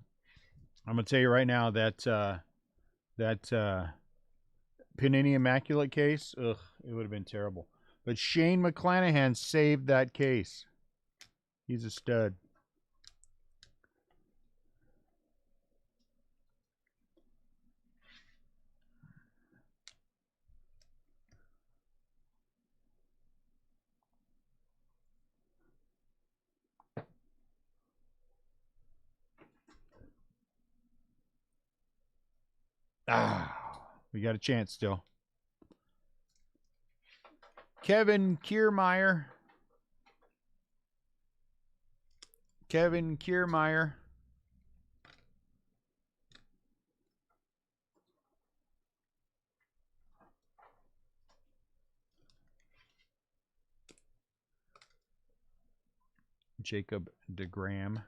I'm going to tell you right now that Panini Immaculate case, ugh, it would have been terrible. But Shane McClanahan saved that case. He's a stud. We got a chance still. Kevin Kiermaier. Kevin Kiermaier. Jacob DeGram.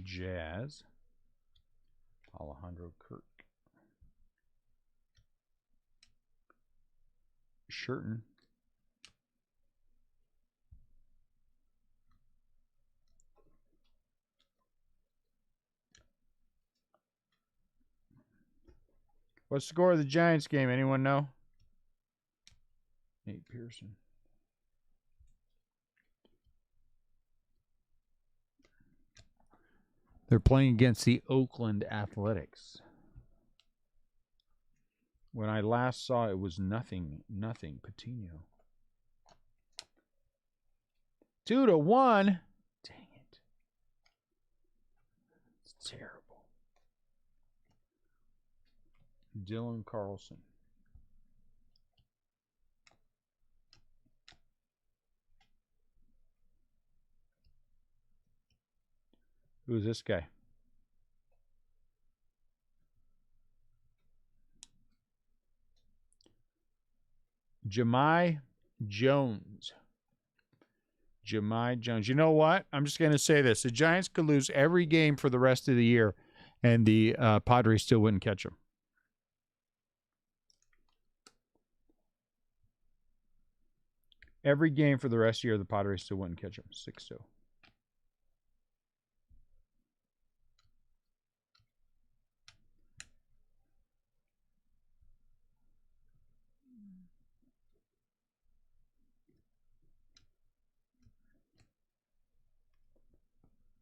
Jazz. Alejandro Kirk. Shurton. What's the score of the Giants game? Anyone know? Nate Pearson. They're playing against the Oakland Athletics. When I last saw it was nothing Patino. 2-1. Dang it. It's terrible. Dylan Carlson. Who is this guy? Jahmai Jones. Jahmai Jones. You know what? I'm just going to say this. The Giants could lose every game for the rest of the year, and the Padres still wouldn't catch them. Every game for the rest of the year, the Padres still wouldn't catch them. 6-2.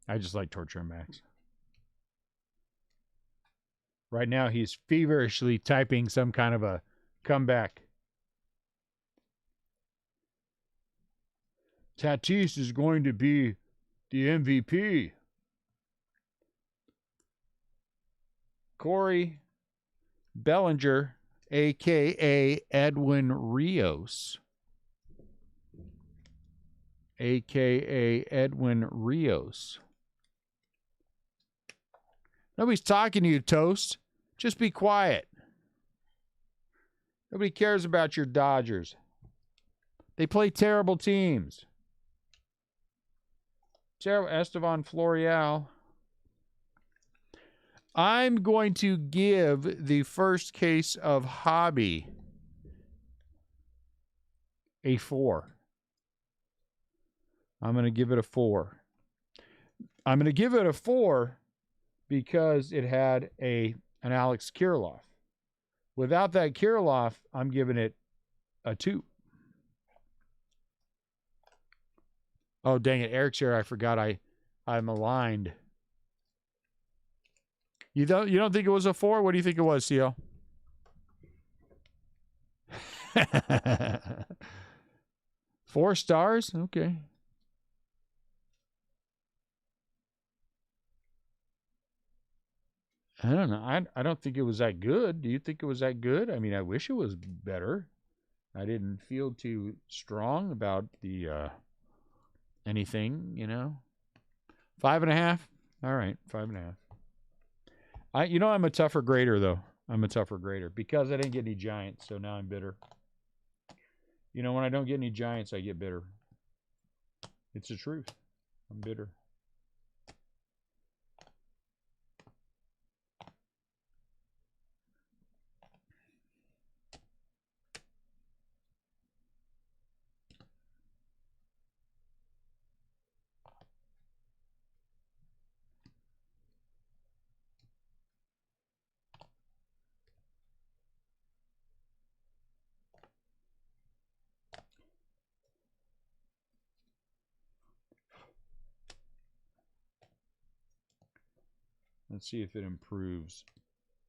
I just like torturing Max. Right now, he's feverishly typing some kind of a comeback. Tatis is going to be the MVP. Corey Bellinger, a.k.a. Edwin Rios. A.k.a. Edwin Rios. Nobody's talking to you, Toast. Just be quiet. Nobody cares about your Dodgers. They play terrible teams. Terrible. Estevan Florial. I'm going to give the first case of Hobby a 4. I'm going to give it a 4. I'm going to give it a 4 because it had an Alex Kirilloff. Without that Kirilloff, I'm giving it a 2. Oh, dang it. Eric's here. I forgot I'm aligned. You don't think it was a 4? What do you think it was, CO? Four stars? Okay. I don't know. I don't think it was that good. Do you think it was that good? I mean, I wish it was better. I didn't feel too strong about the anything, you know. 5.5. All right, 5.5. I'm a tougher grader though. I'm a tougher grader because I didn't get any Giants, so now I'm bitter. You know, when I don't get any Giants, I get bitter. It's the truth. I'm bitter. Let's see if it improves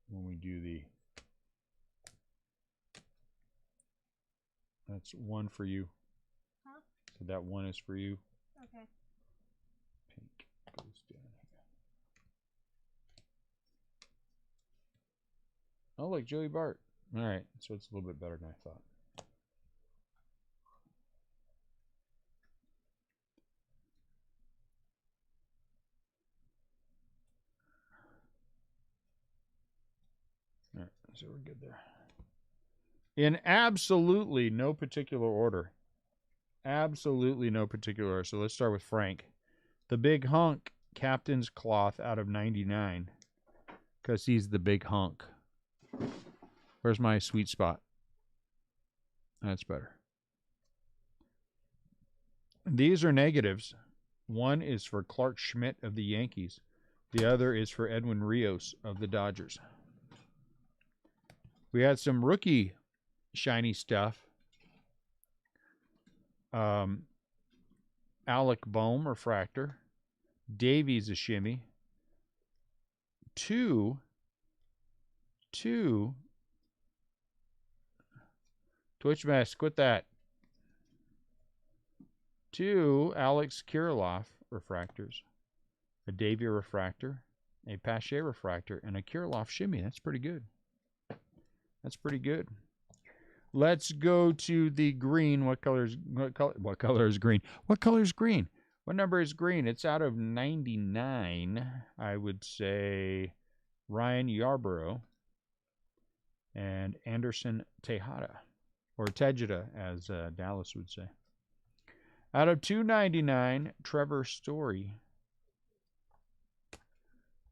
when we do the... That's 1 for you. Huh? So that 1 is for you. Okay. Pink goes down here. Oh, look, Joey Bart. All right, so it's a little bit better than I thought. All right, so we're good there. In absolutely no particular order. Absolutely no particular order. So let's start with Frank. The Big Hunk Captain's Cloth out of 99. Because he's the big hunk. Where's my sweet spot? That's better. These are negatives. One is for Clark Schmidt of the Yankees. The other is for Edwin Rios of the Dodgers. We had some rookie shiny stuff. Alec Boehm refractor. Davies a shimmy. Two Twitch Mask, quit that. 2 Alex Kirilloff refractors. A Davia refractor, a Pache refractor, and a Kirilloff shimmy. That's pretty good. That's pretty good. Let's go to the green. What color is green? What color is green? What number is green? It's out of 99. I would say Ryan Yarborough and Anderson Tejada, or Tejada, as Dallas would say. Out of 299, Trevor Story.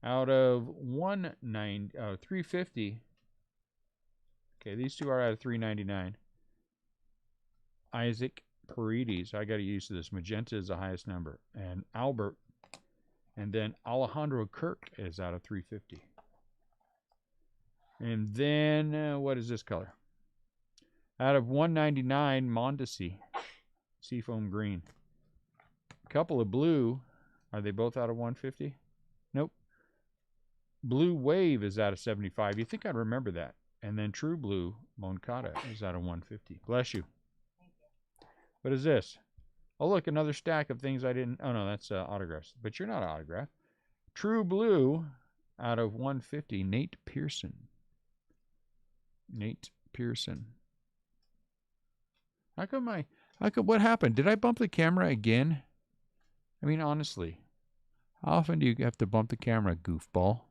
Out of 350. Okay, these two are out of 399. Isaac Paredes. I got to use this. Magenta is the highest number. And Albert. And then Alejandro Kirk is out of 350. And then, what is this color? Out of 199, Mondesi. Seafoam green. A couple of blue. Are they both out of 150? Nope. Blue Wave is out of 75. You think I'd remember that. And then True Blue Moncada is out of 150. Bless you. Thank you. What is this? Oh, look, another stack of things I didn't... Oh, no, that's autographs. But you're not autograph. True Blue out of 150. Nate Pearson. Nate Pearson. What happened? Did I bump the camera again? I mean, honestly. How often do you have to bump the camera, goofball?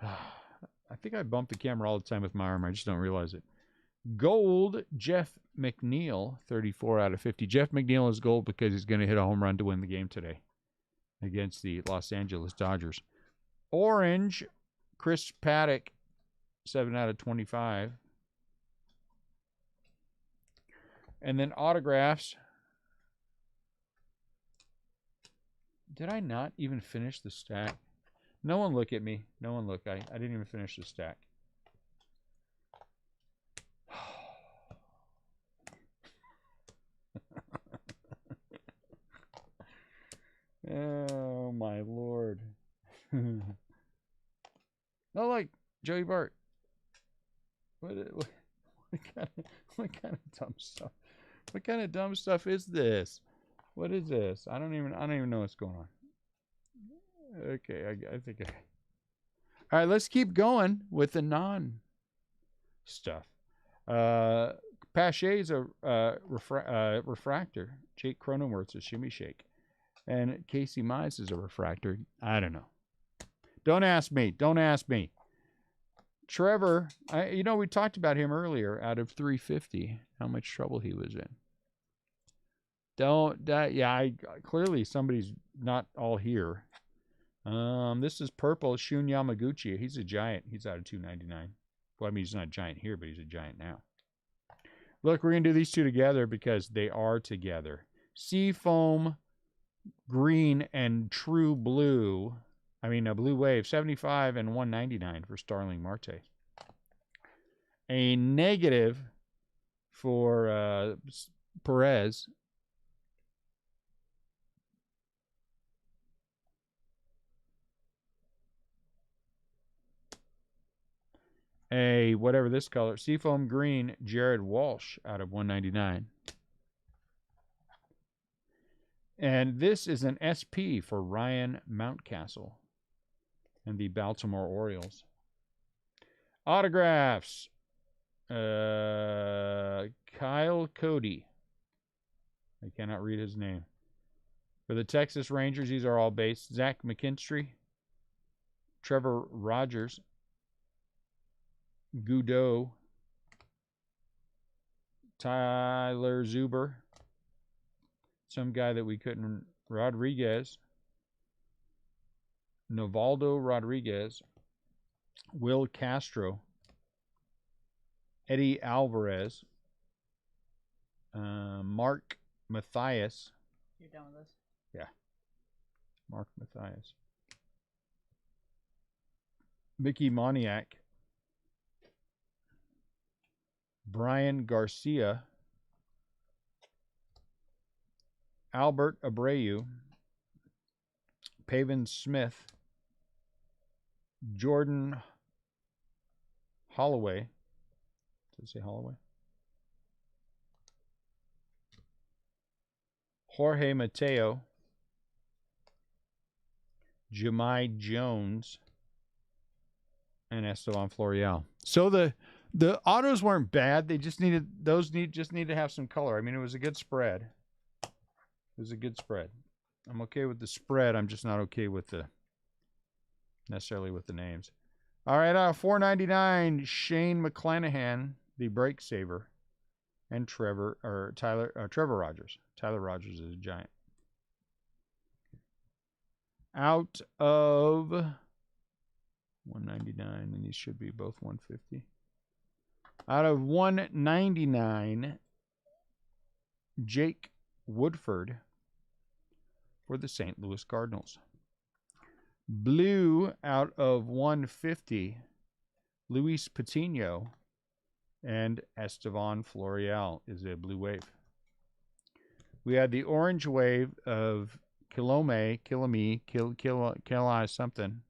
I think I bump the camera all the time with my arm. I just don't realize it. Gold, Jeff Mcneil, 34 out of 50. Jeff Mcneil is gold because he's going to hit a home run to win the game today against the Los Angeles Dodgers. Orange, Chris Paddock, 7 out of 25. And then autographs. Did I not even finish the stack? No one look at me. No one look. I didn't even finish the stack. Oh, my Lord. No, like, Joey Bart. What kind of dumb stuff? What kind of dumb stuff is this? What is this? I don't even know what's going on. Okay, I think all right, let's keep going with the non stuff. Pache's a refractor. Jake Cronenworth's a shimmy shake. And Casey Mize is a refractor. I don't know. Don't ask me. Don't ask me. Trevor, we talked about him earlier. Out of 350, how much trouble he was in. Clearly somebody's not all here. This is purple. Shun Yamaguchi. He's a giant. He's out of 299. Well, I mean, he's not a giant here, but he's a giant now. Look, we're going to do these two together because they are together. Seafoam green and true blue. I mean, a blue wave. 75 and 199 for Starling Marte. A negative for Perez. A whatever this color, seafoam green, Jared Walsh out of 199. And this is an SP for Ryan Mountcastle and the Baltimore Orioles. Autographs. Kyle Cody. I cannot read his name. For the Texas Rangers, these are all base. Zach McKinstry. Trevor Rogers. Goudeau, Tyler Zuber, some guy that we couldn't, Rodriguez, Novaldo Rodriguez, Will Castro, Eddie Alvarez, Mark Mathias. You're done with this? Yeah. Mark Mathias. Mickey Moniak. Brian Garcia, Albert Abreu, Pavin Smith, Jordan Holloway. Did it say Holloway? Jorge Mateo, Jemai Jones, and Esteban Florial. So the autos weren't bad. They just needed to have some color. I mean, it was a good spread. It was a good spread. I'm okay with the spread. I'm just not okay with necessarily with the names. All right, $4.99. Shane McClanahan, the break saver, and Trevor Rogers. Tyler Rogers is a giant. Out of 199, and these should be both 150. Out of 199, Jake Woodford for the St. Louis Cardinals. Blue out of 150, Luis Patino and Esteban Florial is a blue wave. We had the orange wave of Kilome something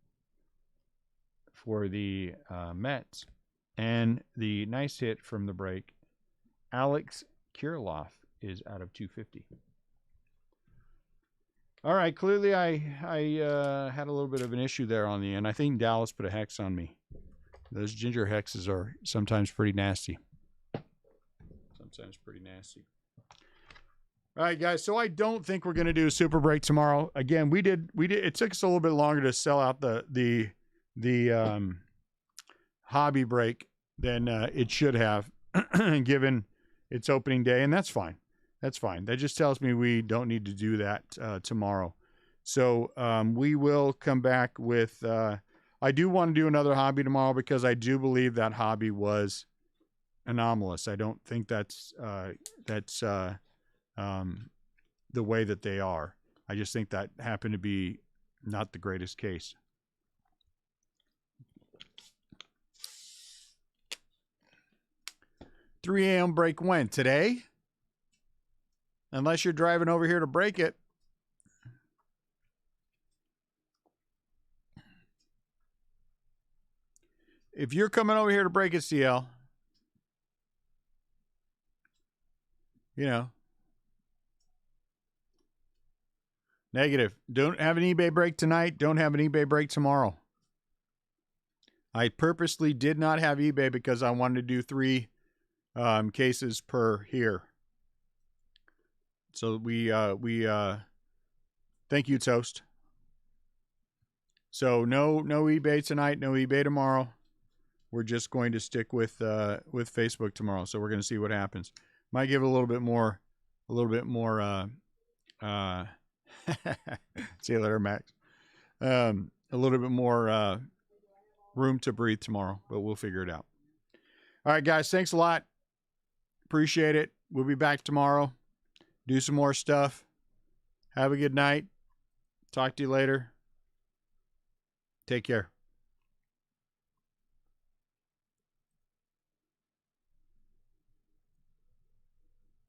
for the Mets. And the nice hit from the break, Alex Kirilloff is out of 250. All right, clearly I had a little bit of an issue there on the end. I think Dallas put a hex on me. Those ginger hexes are sometimes pretty nasty. All right, guys. So I don't think we're going to do a super break tomorrow. Again, we did. It took us a little bit longer to sell out the hobby break than it should have, given its opening day, and that's fine. That's fine. That just tells me we don't need to do that tomorrow. So we will come back with. I do want to do another hobby tomorrow because I do believe that hobby was anomalous. I don't think that's the way that they are. I just think that happened to be not the greatest case. $3 a.m. break when? Today? Unless you're driving over here to break it. If you're coming over here to break it, CL, you know, negative. Don't have an eBay break tonight. Don't have an eBay break tomorrow. I purposely did not have eBay because I wanted to do 3 cases per here. So we thank you, Toast. So no eBay tonight, no eBay tomorrow. We're just going to stick with Facebook tomorrow. So we're going to see what happens. Might give it a little bit more. See you later, Max. A little bit more room to breathe tomorrow, but we'll figure it out. All right, guys. Thanks a lot. Appreciate it. We'll be back tomorrow. Do some more stuff. Have a good night. Talk to you later. Take care.